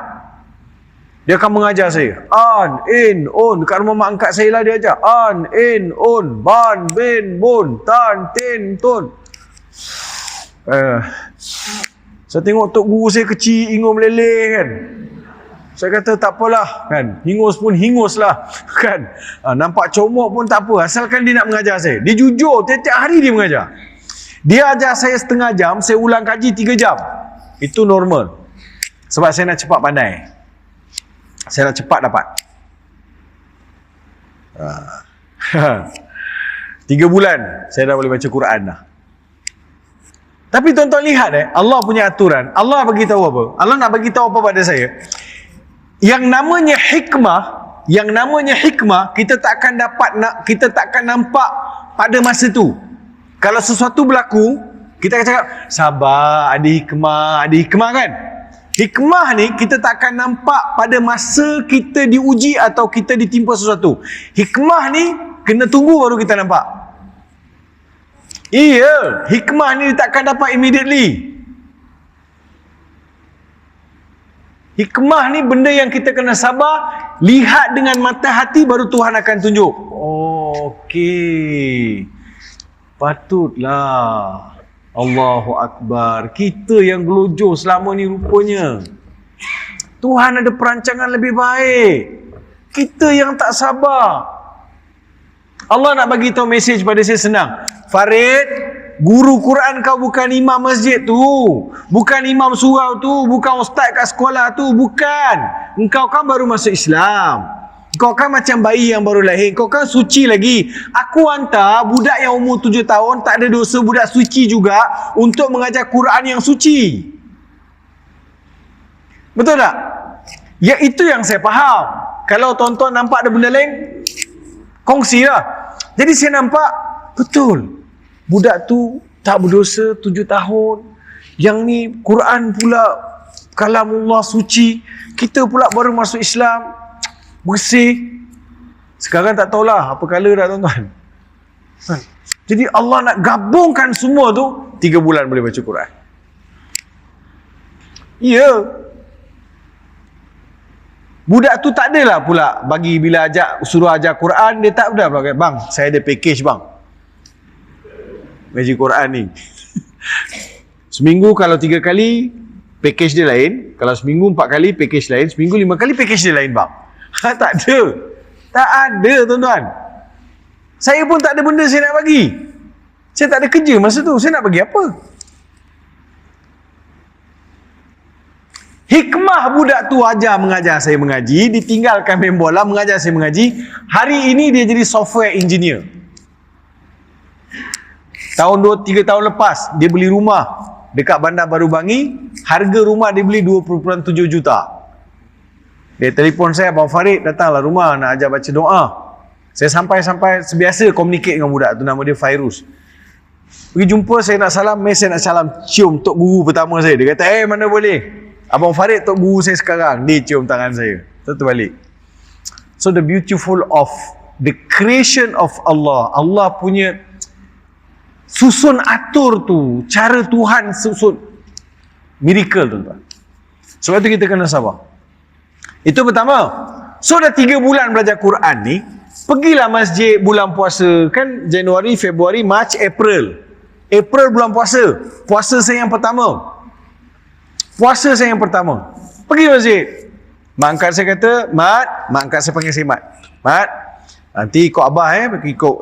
Dia akan mengajar saya. An, in, on. Dekat rumah mak angkat saya lah dia ajar. An, in, on. Ban, bin, bun. Tan, tin, tun. Saya tengok tok guru saya kecil, ingus meleleh kan. Saya kata tak apalah kan. Hingus pun hingus lah kan. Nampak comok pun tak apa. Asalkan dia nak mengajar saya. Dia jujur, tiap-tiap hari dia mengajar. Dia ajar saya setengah jam, saya ulang kaji 3 jam. Itu normal. Sebab saya nak cepat pandai. Saya nak cepat dapat. 3 bulan saya dah boleh baca Quran dah. Tapi tuan-tuan lihat Allah punya aturan. Allah bagi tahu apa? Allah nak bagi tahu apa pada saya? Yang namanya hikmah, kita tak akan nampak pada masa tu. Kalau sesuatu berlaku, kita akan cakap sabar, ada hikmah kan? Hikmah ni kita tak akan nampak pada masa kita diuji atau kita ditimpa sesuatu. Hikmah ni kena tunggu baru kita nampak. Iya, hikmah ni takkan dapat immediately. Hikmah ni benda yang kita kena sabar, lihat dengan mata hati baru Tuhan akan tunjuk. Okey. Patutlah. Allahu Akbar. Kita yang gelojor selama ni rupanya. Tuhan ada perancangan lebih baik. Kita yang tak sabar. Allah nak bagi tahu mesej pada saya senang. Farid, guru Quran kau bukan imam masjid tu. Bukan imam surau tu. Bukan ustaz kat sekolah tu. Bukan. Engkau kan baru masuk Islam. Kau kan macam bayi yang baru lahir. Kau kan suci lagi. Aku hantar budak yang umur 7 tahun, tak ada dosa, budak suci juga, untuk mengajar Quran yang suci. Betul tak? Ya, itu yang saya faham. Kalau tuan-tuan nampak ada benda lain, kongsilah. Jadi saya nampak, betul. Budak tu tak berdosa 7 tahun. Yang ni Quran pula kalamullah suci. Kita pula baru masuk Islam. Bersih. Sekarang tak tahulah apa color dah tuan-tuan. Jadi Allah nak gabungkan semua tu, 3 bulan boleh baca Quran. Ya. Budak tu tak adalah pula bagi bila suruh ajar Quran, dia tak ada pula. Bang, saya ada package bang. Ngaji Quran ni. Seminggu kalau 3 kali, package dia lain. Kalau seminggu 4 kali, package lain. Seminggu 5 kali, package dia lain bang. Tak ada. Tak ada tuan-tuan. Saya pun tak ada benda saya nak bagi. Saya tak ada kerja masa tu. Saya nak bagi apa? Hikmah budak tu mengajar saya mengaji, ditinggalkan main bola, mengajar saya mengaji. Hari ini dia jadi software engineer. Tahun 2-3 tahun lepas, dia beli rumah dekat Bandar Baru Bangi. Harga rumah dia beli 2.7 juta. Dia telefon saya, Abang Farid datanglah rumah nak ajar baca doa. Saya sampai sebiasa communicate dengan budak tu, nama dia Fairuz. Pergi jumpa, saya nak salam, saya nak salam, cium tok guru pertama saya. Dia kata, mana boleh. Abang Farid tok guru saya sekarang. Dia cium tangan saya. Tentu balik. So the beautiful of the creation of Allah. Allah punya susun atur tu, cara Tuhan susun miracle tuan-tuan. Sebab tu kita kena sabar. Itu pertama. So dah 3 bulan belajar Quran ni, pergilah masjid bulan puasa. Kan Januari, Februari, Mac, April. April bulan puasa. Puasa saya yang pertama. Pergi masjid. Mak angkat saya kata, Mat, mak angkat saya panggil saya Mat. Mat, nanti ikut abah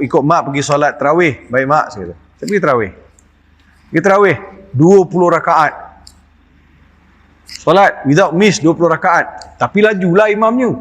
ikut mak pergi solat tarawih. Baik mak, saya kata. Saya pergi tarawih. 20 rakaat. Solat without miss 20 rakaat. Tapi lajulah imamnya.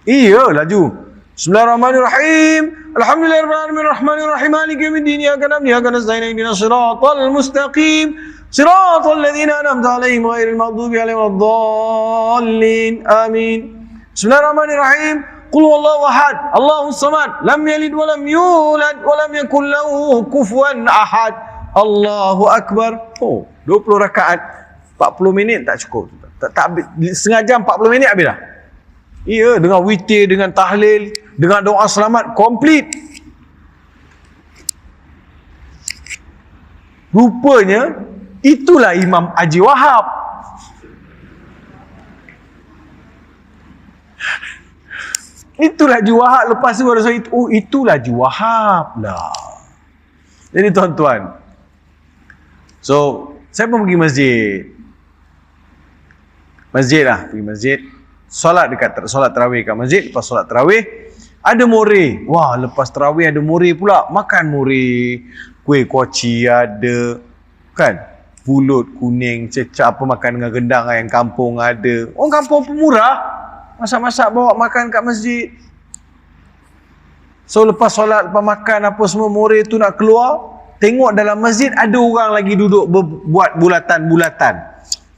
Iya, laju. Bismillahirrahmanirrahim. Alhamdulillahirrahmanirrahim. Maliki yaumiddin. Iyyaka na'budu wa iyyaka nasta'in. Ihdinas siratal mustaqim. Siratal ladzina an'amta 'alaihim ghairil maghdubi 'alaihim waladdallin. Amin. Bismillahirrahmanirrahim. Qul huwallahu ahad, Allahus samad, lam yalid wa lam yulad wa lam yakul lahu kufuwan ahad. Allahu akbar. 20 rakaat 40 minit tak cukup. Tak habis. Setengah jam 40 minit habis dah. Iya, dengan witir, dengan tahlil, dengan doa selamat, komplit. Rupanya, itulah Imam Haji Wahab. Itulah Haji Wahab. Lepas tu baru saya, itulah Haji Wahab lah. Jadi tuan-tuan, so, saya pun pergi masjid. Pergi masjid. Solat tarawih kat masjid. Lepas solat tarawih, ada more. Wah, lepas tarawih ada more pula. Makan more. Kuih kuaci ada. Kan? Pulut kuning, cecap apa, makan dengan rendang ayam kampung ada. Orang kampung pun murah. Masak-masak bawa makan kat masjid. So lepas solat, lepas makan apa semua, more tu nak keluar. Tengok dalam masjid ada orang lagi duduk buat bulatan-bulatan.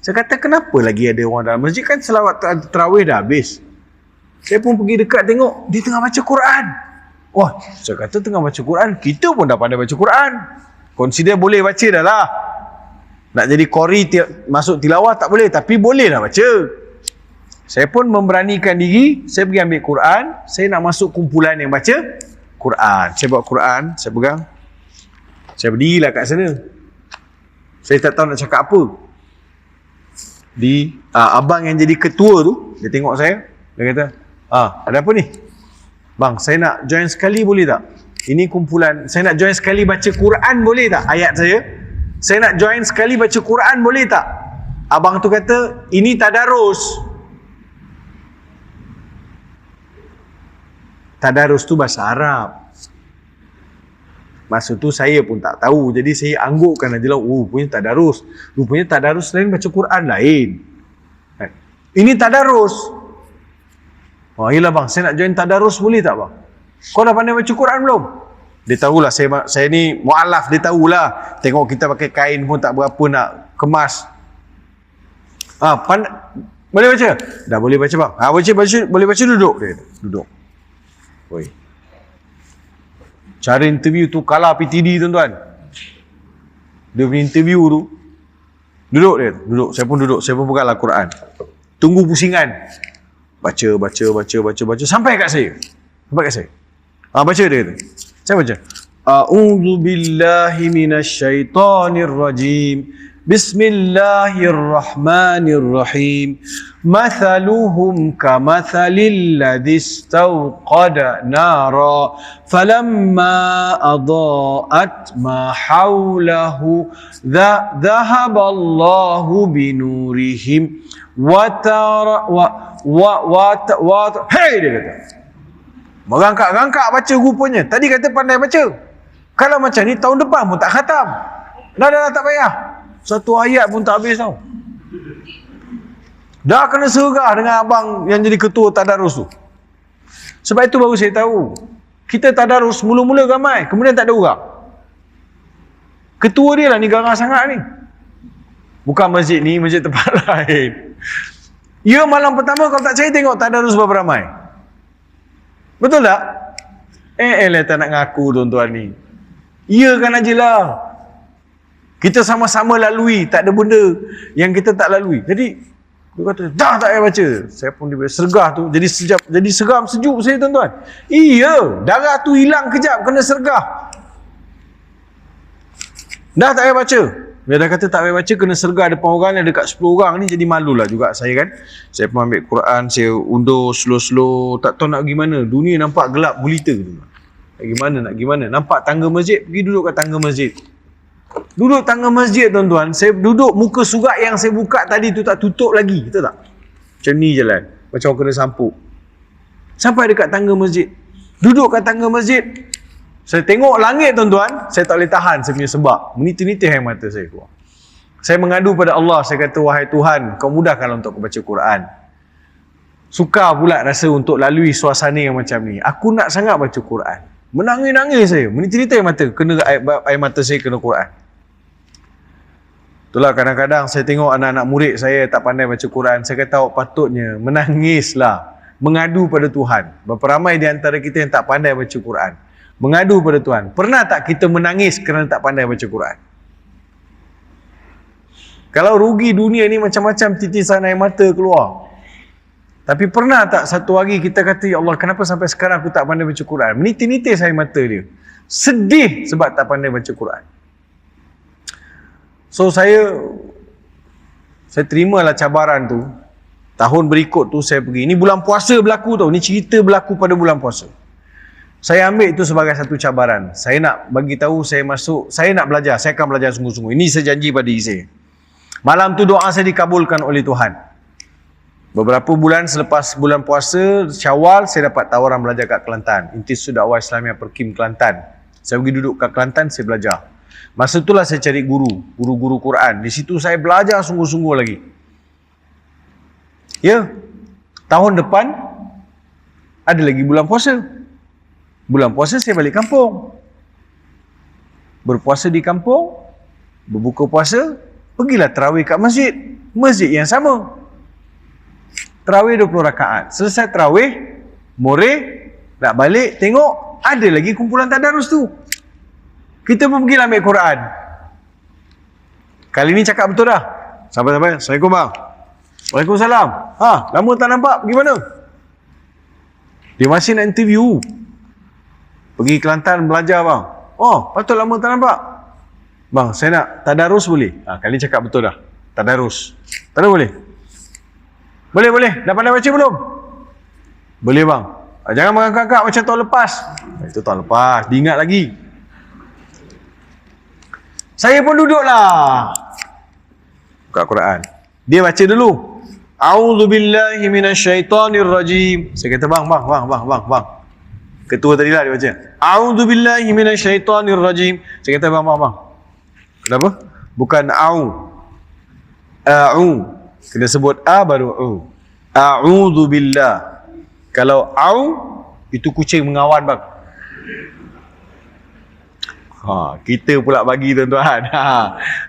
Saya kata, kenapa lagi ada orang dalam masjid? Kan selawat tarawih dah habis. Saya pun pergi dekat tengok, dia tengah baca Quran. Wah, saya kata tengah baca Quran, kita pun dah pandai baca Quran. Consider boleh baca dah lah. Nak jadi qari masuk tilawah tak boleh, tapi boleh lah baca. Saya pun memberanikan diri, saya pergi ambil Quran, saya nak masuk kumpulan yang baca Quran. Saya bawa Quran, saya pegang. Saya berdirilah kat sana. Saya tak tahu nak cakap apa. Abang yang jadi ketua tu, dia tengok saya, dia kata, ada apa ni? Bang, saya nak join sekali boleh tak? Ini kumpulan, saya nak join sekali baca Quran boleh tak? Ayat saya nak join sekali baca Quran boleh tak? Abang tu kata, ini tadarus. Tadarus tu bahasa Arab. Masa tu saya pun tak tahu. Jadi saya anggukkan aja lah. Rupanya tadarus. Rupanya tadarus lain, baca Quran lain. Ini tadarus. Yelah bang, saya nak join tadarus boleh tak bang? Kau dah pandai baca Quran belum? Dia tahulah saya ni mu'alaf, dia tahulah. Tengok kita pakai kain pun tak berapa nak kemas. Boleh baca? Dah boleh baca bang. Boleh baca duduk. Dia kata, duduk. Oi. Cara interview tu kalah PTD tuan-tuan. Dia punya interview tu. Duduk dia. Duduk. Saya pun duduk. Saya pun peganglah Quran. Tunggu pusingan. Baca. Sampai kat saya. Baca dia kata. Saya baca. A'udzu billahi minasyaitonir rajim. Bismillahirrahmanirrahim. Mathaluhum kamathalil ladzi istawqada nara falamma adaa'at ma hawlahu dhahaballahu binurihim wa hey dia kata. Merangkak-rangkak baca rupanya. Tadi kata pandai baca. Kalau macam ni tahun depan pun tak khatam. Dah tak payah. Satu ayat pun tak habis tau. Dah kena sergah dengan abang yang jadi ketua tadarus tu. Sebab itu baru saya tahu. Kita tadarus mula-mula ramai, kemudian tak ada orang. Ketua dia lah ni garang sangat ni. Bukan masjid ni, masjid tempat lain. Ya, malam pertama kau tak percaya tengok tadarus berapa ramai. Betul tak? Tak nak ngaku tuan-tuan ni. Ya kan aje lah. Kita sama-sama lalui, tak ada benda yang kita tak lalui. Jadi dia kata, dah tak payah baca. Saya pun dia sergah tu, jadi seram sejuk saya tuan-tuan. Iya, darah tu hilang kejap, kena sergah. Dah tak payah baca. Dia dah kata tak payah baca, kena sergah depan orang yang dekat 10 orang ni, jadi malulah juga saya kan. Saya pun ambil Quran, saya undur slow-slow, tak tahu nak gimana. Dunia nampak gelap gulita tu. Nak gimana? Nampak tangga masjid, pergi duduk kat tangga masjid. Duduk tangga masjid tuan-tuan, saya duduk muka surat yang saya buka tadi tu tak tutup lagi, betul tak? Macam ni jalan, macam orang kena sampuk. Sampai dekat tangga masjid. Duduk kat tangga masjid, saya tengok langit tuan-tuan, saya tak boleh tahan saya punya sebab. Menitir-nitir air mata saya keluar. Saya mengadu pada Allah, saya kata, wahai Tuhan, kau mudahkanlah untuk aku baca Quran. Suka pula rasa untuk lalui suasana yang macam ni. Aku nak sangat baca Quran. Menangis-nangis saya, menitir-nitir air mata, kena air mata saya kena Quran. Itulah kadang-kadang saya tengok anak-anak murid saya tak pandai baca Quran, saya kata patutnya menangislah, mengadu pada Tuhan. Berapa ramai di antara kita yang tak pandai baca Quran, mengadu pada Tuhan. Pernah tak kita menangis kerana tak pandai baca Quran? Kalau rugi dunia ni macam-macam titisan air mata keluar. Tapi pernah tak satu hari kita kata, ya Allah, kenapa sampai sekarang aku tak pandai baca Quran? Menitir-nitir air mata dia. Sedih sebab tak pandai baca Quran. So saya terimalah cabaran tu. Tahun berikut tu saya pergi. Ini bulan puasa berlaku tau. Ini cerita berlaku pada bulan puasa. Saya ambil itu sebagai satu cabaran. Saya nak bagi tahu saya masuk, saya nak belajar. Saya akan belajar sungguh-sungguh. Ini saya janji pada diri saya. Malam tu doa saya dikabulkan oleh Tuhan. Beberapa bulan selepas bulan puasa Syawal, saya dapat tawaran belajar kat Kelantan. Institut Dakwah Islamiah Perkim Kelantan. Saya pergi duduk kat Kelantan, saya belajar. Masa itulah saya cari guru Quran. Di situ saya belajar sungguh-sungguh lagi. Ya, tahun depan ada lagi bulan puasa. Bulan puasa saya balik kampung. Berpuasa di kampung, berbuka puasa, pergilah tarawih kat masjid. Masjid yang sama. Tarawih 20 rakaat. Selesai tarawih, moreh, nak balik, tengok ada lagi kumpulan tadarus tu. Kita pun pergi ambil Quran. Kali ni cakap betul dah. Sampai-sampai, Assalamualaikum bang. Waalaikumsalam. Lama tak nampak, pergi mana? Dia masih nak interview. Pergi Kelantan belajar bang. Oh, patut lama tak nampak. Bang, saya nak tadarus boleh? Kali ni cakap betul dah. Tadarus. Tadarus boleh? Boleh. Dah pandai baca belum? Boleh bang. Jangan mengangkat-angkat macam tahun lepas. Itu tahun lepas. Diingat lagi. Saya pun duduklah. Buka Quran. Dia baca dulu. A'udzubillahi minasyaitonirrajim. Saya kata bang. Ketua tadi lah dia baca. A'udzubillahi minasyaitonirrajim. Saya kata bang. Kenapa? Bukan a'u. Kena sebut a baru u. A'udzubillah. Kalau a'u, itu kucing mengawan bang. Kita pula bagi tuan-tuan.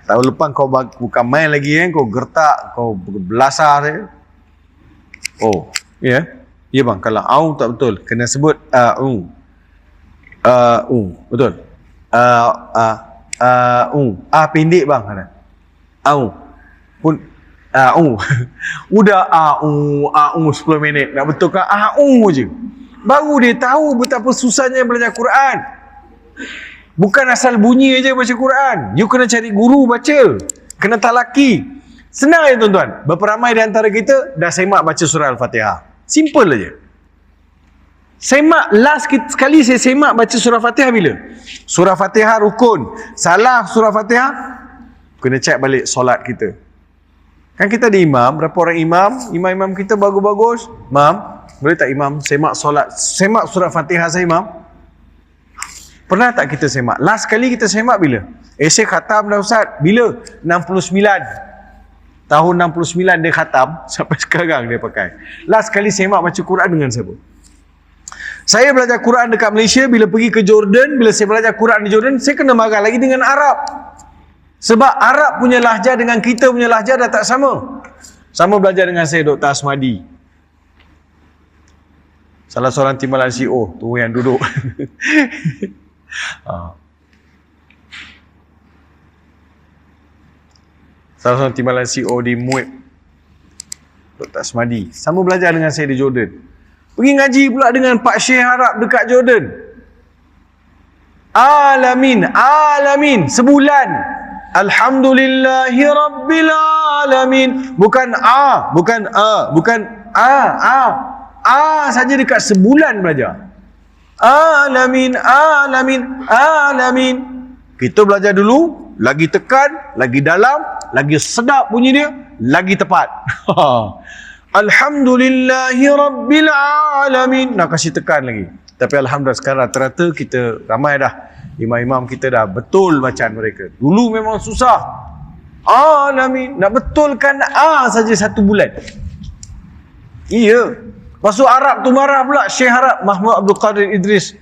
Tahun lepas kau bukan main lagi kan, kau gertak, kau belasah saya. Oh, ya. Ya bang, kalau au tak betul, kena sebut a'u. Betul. Pendek bang. Au. Pun a'u. Udah a'u 10 minit. Nak betulkan a'u je. Baru dia tahu betapa susahnya belajar Quran. Bukan asal bunyi aja baca Quran. You kena cari guru baca. Kena talaki. Senang ya tuan-tuan. Berapa ramai di antara kita dah semak baca surah Al-Fatihah. Simple aja. Semak, last sekali saya semak baca surah Fatihah bila? Surah Fatihah rukun. Salah surah Fatihah, kena check balik solat kita. Kan kita ada imam, berapa orang imam? Imam-imam kita bagus-bagus. Imam, boleh tak imam semak solat, semak surah Fatihah saya imam? Pernah tak kita semak? Last kali kita semak bila? Syekh khatam dah Ustaz. Bila? 69. Tahun 69 dia khatam, sampai sekarang dia pakai. Last kali semak baca Quran dengan siapa? Saya belajar Quran dekat Malaysia, bila pergi ke Jordan, bila saya belajar Quran di Jordan, saya kena marah lagi dengan Arab. Sebab Arab punya lahjah dengan kita punya lahjah dah tak sama. Sama belajar dengan saya Dr. Asmadi, salah seorang timbalan CEO tu yang duduk. Salah seorang timbalan CEO di MUIB, Dr. Asmadi, sama belajar dengan saya di Jordan. Pergi ngaji pula dengan Pak Syekh Arab dekat Jordan. Alamin sebulan. Alhamdulillahi Rabbil Alamin. Bukan A saja dekat sebulan belajar. Alamin. Kita belajar dulu, lagi tekan, lagi dalam, lagi sedap bunyi dia, lagi tepat. Alhamdulillahi Rabbil Alamin. Nak kasih tekan lagi. Tapi Alhamdulillah sekarang rata-rata kita ramai dah. Imam-imam kita dah betul bacaan mereka. Dulu memang susah. Alamin. Nak betulkan A saja 1 bulan. Iya. Lepas tu Arab tu marah pula. Syekh Arab Mahmud Abdul Qadir Idris.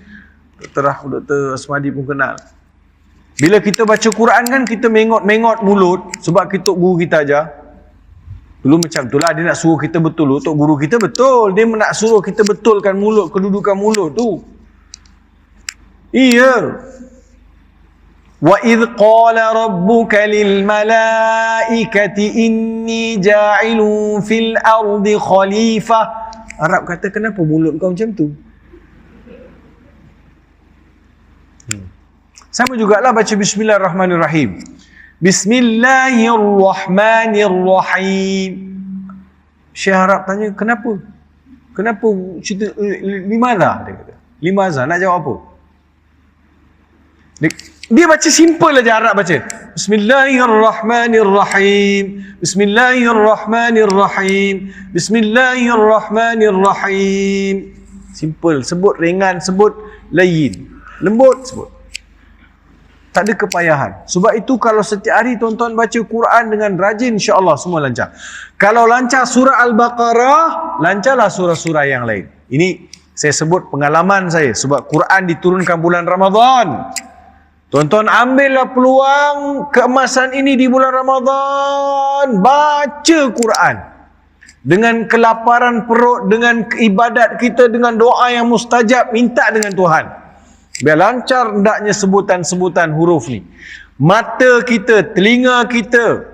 Dr. Asmadi pun kenal. Bila kita baca Quran kan, kita mengot-mengot mulut. Sebab kita guru kita aja. Dulu macam tu lah. Dia nak suruh kita betul. Untuk guru kita betul. Dia nak suruh kita betulkan mulut. Kedudukan mulut tu. Iya. Wa idh qala rabbuka lil malaikati inni ja'ilun fil ardi khalifah. Arab kata, kenapa mulut kau macam tu? Sama jugalah baca Bismillahirrahmanirrahim. Bismillahirrahmanirrahim. Syekh Arab tanya, kenapa? Kenapa cerita limaza? Dia kata. Limaza, nak jawab apa? Dia baca simple aja Arab baca. Bismillahirrahmanirrahim. Bismillahirrahmanirrahim. Bismillahirrahmanirrahim. Simple, sebut ringan, sebut layin, lembut sebut. Tak ada kepayahan. Sebab itu kalau setiap hari tuan-tuan baca Quran dengan rajin, insya-Allah semua lancar. Kalau lancar surah Al-Baqarah, lancarlah surah-surah yang lain. Ini saya sebut pengalaman saya sebab Quran diturunkan bulan Ramadan. Tuan-tuan ambillah peluang keemasan ini di bulan Ramadan. Baca Quran. Dengan kelaparan perut, dengan ibadat kita, dengan doa yang mustajab, minta dengan Tuhan. Biar lancar hendaknya sebutan-sebutan huruf ni. Mata kita, telinga kita,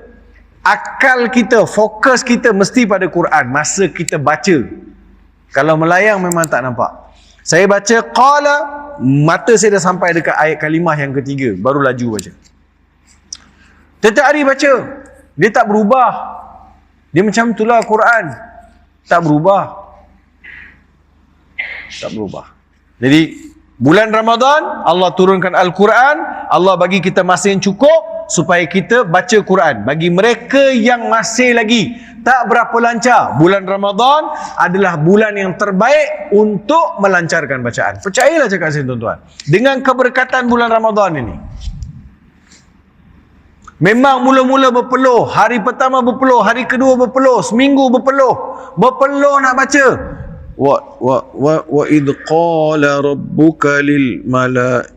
akal kita, fokus kita mesti pada Quran. Masa kita baca. Kalau melayang memang tak nampak. Saya baca qala, mata saya dah sampai dekat ayat kalimah yang ketiga, baru laju baca. Setiap hari baca, dia tak berubah. Dia macam itulah Quran. Tak berubah. Tak berubah. Jadi bulan Ramadan Allah turunkan Al-Quran, Allah bagi kita masa yang cukup supaya kita baca Quran. Bagi mereka yang masih lagi tak berapa lancar, bulan Ramadan adalah bulan yang terbaik untuk melancarkan bacaan. Percayalah cakap saya tuan-tuan. Dengan keberkatan bulan Ramadan ini. Memang mula-mula berpeluh, hari pertama berpeluh, hari kedua berpeluh, seminggu berpeluh. Berpeluh nak baca. Wa idh qala rabbuka lil malaika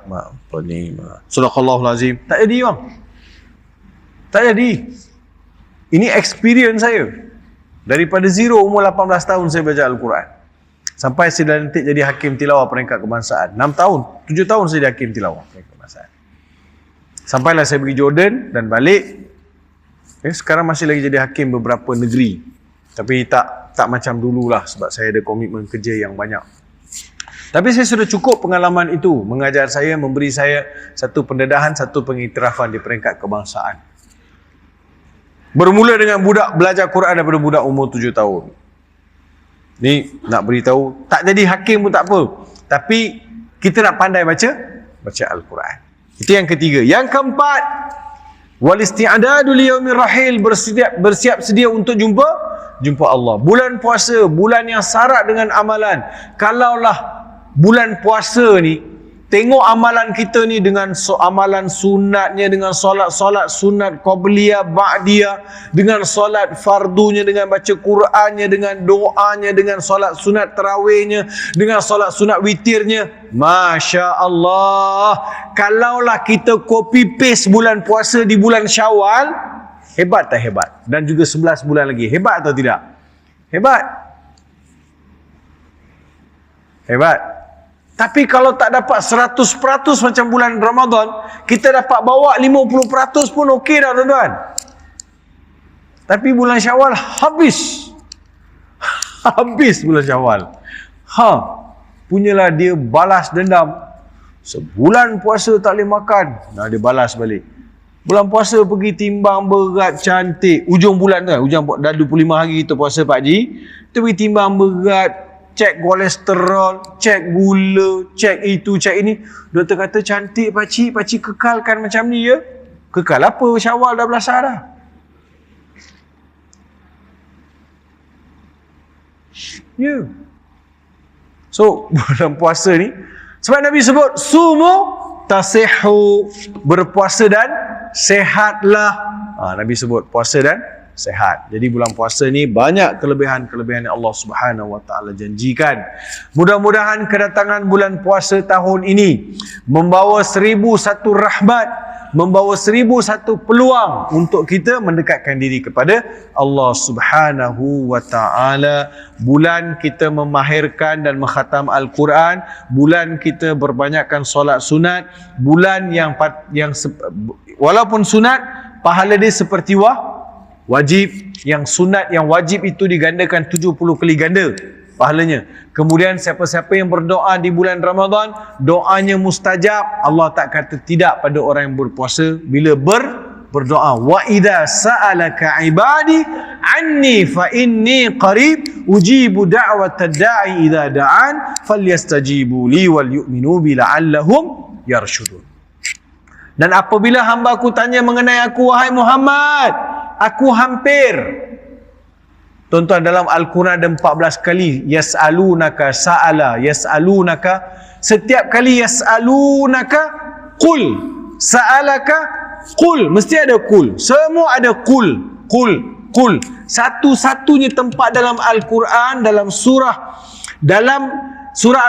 apa ni? Sadaqallahul azim. Tak jadi bang. Tak jadi. Ini experience saya. Daripada zero umur 18 tahun saya baca Al-Quran. Sampai saya dah nanti jadi hakim tilawah peringkat kebangsaan. 6 tahun, 7 tahun saya jadi hakim tilawah peringkat kebangsaan. Sampailah saya pergi Jordan dan balik. Sekarang masih lagi jadi hakim beberapa negeri. Tapi tak macam dululah sebab saya ada komitmen kerja yang banyak. Tapi saya sudah cukup pengalaman itu mengajar saya, memberi saya satu pendedahan, satu pengiktirafan di peringkat kebangsaan. Bermula dengan budak belajar Quran daripada budak umur 7 tahun. Ni nak beritahu, tak jadi hakim pun tak apa. Tapi kita nak pandai baca Al-Quran. Itu yang ketiga. Yang keempat, wal isti'adadu liyaumir rahil, bersiap sedia untuk jumpa Allah. Bulan puasa, bulan yang syarat dengan amalan. Kalaulah bulan puasa ni tengok amalan kita ni dengan amalan sunatnya, dengan solat sunat qabliyah, ba'diyah, dengan solat fardunya, dengan baca Qurannya, dengan doanya, dengan solat sunat tarawihnya, dengan solat sunat witirnya. Masya Allah, kalaulah kita copy paste bulan puasa di bulan Syawal, hebat tak hebat? Dan juga 11 bulan lagi, hebat atau tidak? Hebat. Hebat. Tapi kalau tak dapat 100% macam bulan Ramadan, kita dapat bawa 50% pun okey dah tuan-tuan. Tapi bulan Syawal habis. Habis bulan Syawal. Punyalah dia balas dendam. Sebulan puasa tak boleh makan. Nah, dia balas balik. Bulan puasa pergi timbang berat cantik. Ujung bulan tu kan, dah 25 hari kita puasa Pak Haji. Kita pergi timbang berat, cek kolesterol, cek gula, cek itu, cek ini. Doktor kata, cantik pakcik kekalkan macam ni ya. Kekal apa? Syawal dah belasah dah. Ya. So, bulan puasa ni, sebab Nabi sebut, sumu tasihu, berpuasa dan sehatlah. Nabi sebut puasa dan sehat. Jadi bulan puasa ni banyak kelebihan-kelebihan yang Allah Subhanahu wa taala janjikan. Mudah-mudahan kedatangan bulan puasa tahun ini membawa 1001 rahmat, membawa 1001 peluang untuk kita mendekatkan diri kepada Allah Subhanahu wa taala. Bulan kita memahirkan dan mengkhatam Al-Quran, bulan kita berbanyakkan solat sunat, bulan yang walaupun sunat pahala dia seperti wajib, yang sunat yang wajib itu digandakan 70 kali ganda pahalanya. Kemudian siapa-siapa yang berdoa di bulan Ramadan, doanya mustajab. Allah tak kata tidak pada orang yang berpuasa bila berdoa. Wa idza sa'alaka ibadi anni fa inni qarib ujibu da'watad da'i idza da'an falyastajibu li wal yu'minu bi la'allahum yarshudun. Dan apabila hamba-Ku tanya mengenai Aku, wahai Muhammad, Aku hampir. Tuan-tuan, dalam Al-Quran ada 14 kali yas'alunaka, sa'ala, yas'alunaka. Setiap kali yas'alunaka, qul. Sa'alaka, qul. Mesti ada qul. Semua ada qul. Qul. Satu-satunya tempat dalam Al-Quran, dalam surah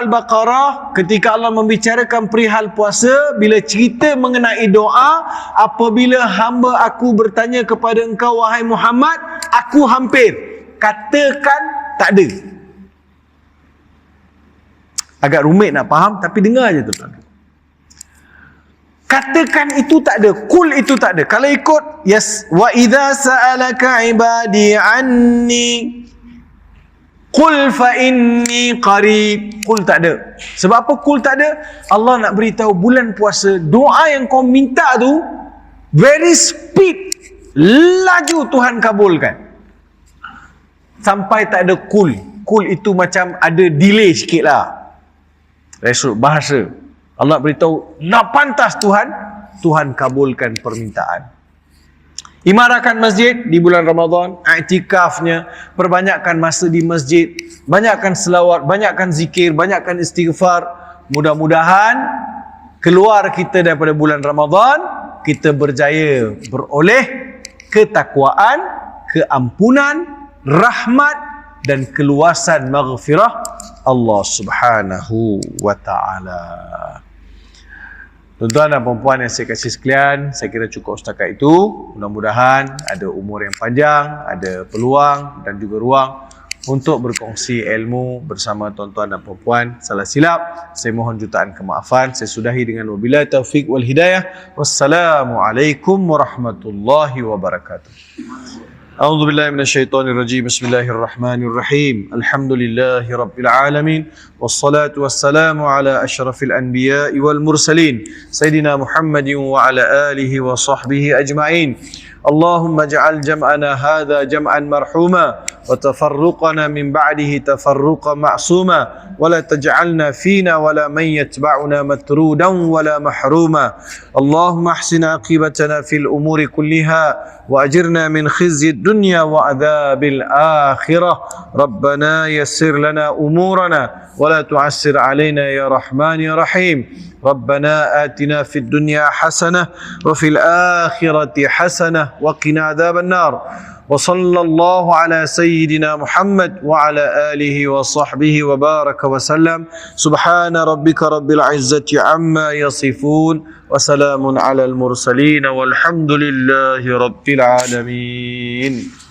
Al-Baqarah, ketika Allah membicarakan perihal puasa, bila cerita mengenai doa, apabila hamba Aku bertanya kepada engkau, wahai Muhammad, Aku hampir. Katakan tak ada. Agak rumit nak faham, tapi dengar je tuan-tuan. Katakan itu tak ada, kul itu tak ada. Kalau ikut wa idza sa'alaka ibadi anni qul fa inni qarib. Qul tak ada. Sebab apa qul tak ada? Allah nak beritahu bulan puasa, doa yang kau minta tu very speed, laju Tuhan kabulkan. Sampai tak ada qul. Qul itu macam ada delay sikit lah. Bahasa Allah beritahu nak pantas Tuhan kabulkan permintaan. Imarahkan masjid di bulan Ramadan, i'tikafnya, perbanyakkan masa di masjid, banyakkan selawat, banyakkan zikir, banyakkan istighfar. Mudah-mudahan keluar kita daripada bulan Ramadan, kita berjaya beroleh ketakwaan, keampunan, rahmat dan keluasan maghfirah Allah Subhanahu wa ta'ala. Tuan-tuan dan perempuan yang saya kasih sekalian, saya kira cukup setakat itu. Mudah-mudahan ada umur yang panjang, ada peluang dan juga ruang untuk berkongsi ilmu bersama tuan-tuan dan perempuan. Salah silap, saya mohon jutaan kemaafan. Saya sudahi dengan wabillahi taufiq wal hidayah. Wassalamualaikum warahmatullahi wabarakatuh. A'udzu billahi minasyaitonir rajim. Bismillahirrahmanirrahim. Alhamdulillahi rabbil alamin. Wassalatu wassalamu ala asyrafil anbiya'i wal mursalin Sayyidina Muhammadin wa ala alihi wa sahbihi ajma'in. Allahumma ja'al jam'ana hadha jam'an marhuma وتفرقنا من بعده تفرقا معصوما ولا تجعلنا فينا ولا من يتبعنا مترودا ولا محروما اللهم احسن عاقبتنا في الأمور كلها وأجرنا من خزي الدنيا وعذاب الآخرة ربنا يسر لنا أمورنا ولا تعسر علينا يا رحمن يا رحيم ربنا آتنا في الدنيا حسنة وفي الآخرة حسنة وقنا عذاب النار وصلى الله على سيدنا محمد وعلى آله وصحبه وبارك وسلم سبحان ربك رب العزة عما يصفون وسلام على المرسلين والحمد لله رب العالمين.